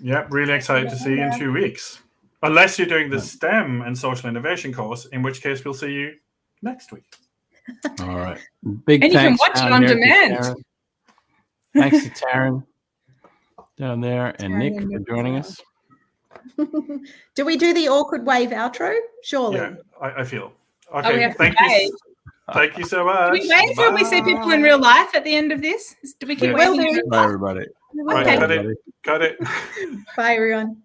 Yep, really excited to see you in 2 weeks. Unless you're doing the STEM and social innovation course, in which case we'll see you next week. All right. Big And you can thanks watch it down on here to demand. Taryn. Thanks to Taryn down there and Nick for joining us. Do we do the awkward wave outro? Surely. Yeah, I feel. we Okay, have to thank wave. you. Thank you so Do much. we wave when we see people in real life at the end of this? Do we keep Yes. waving? Bye, everybody. Right, Okay. cut it. Cut it. Bye, everyone.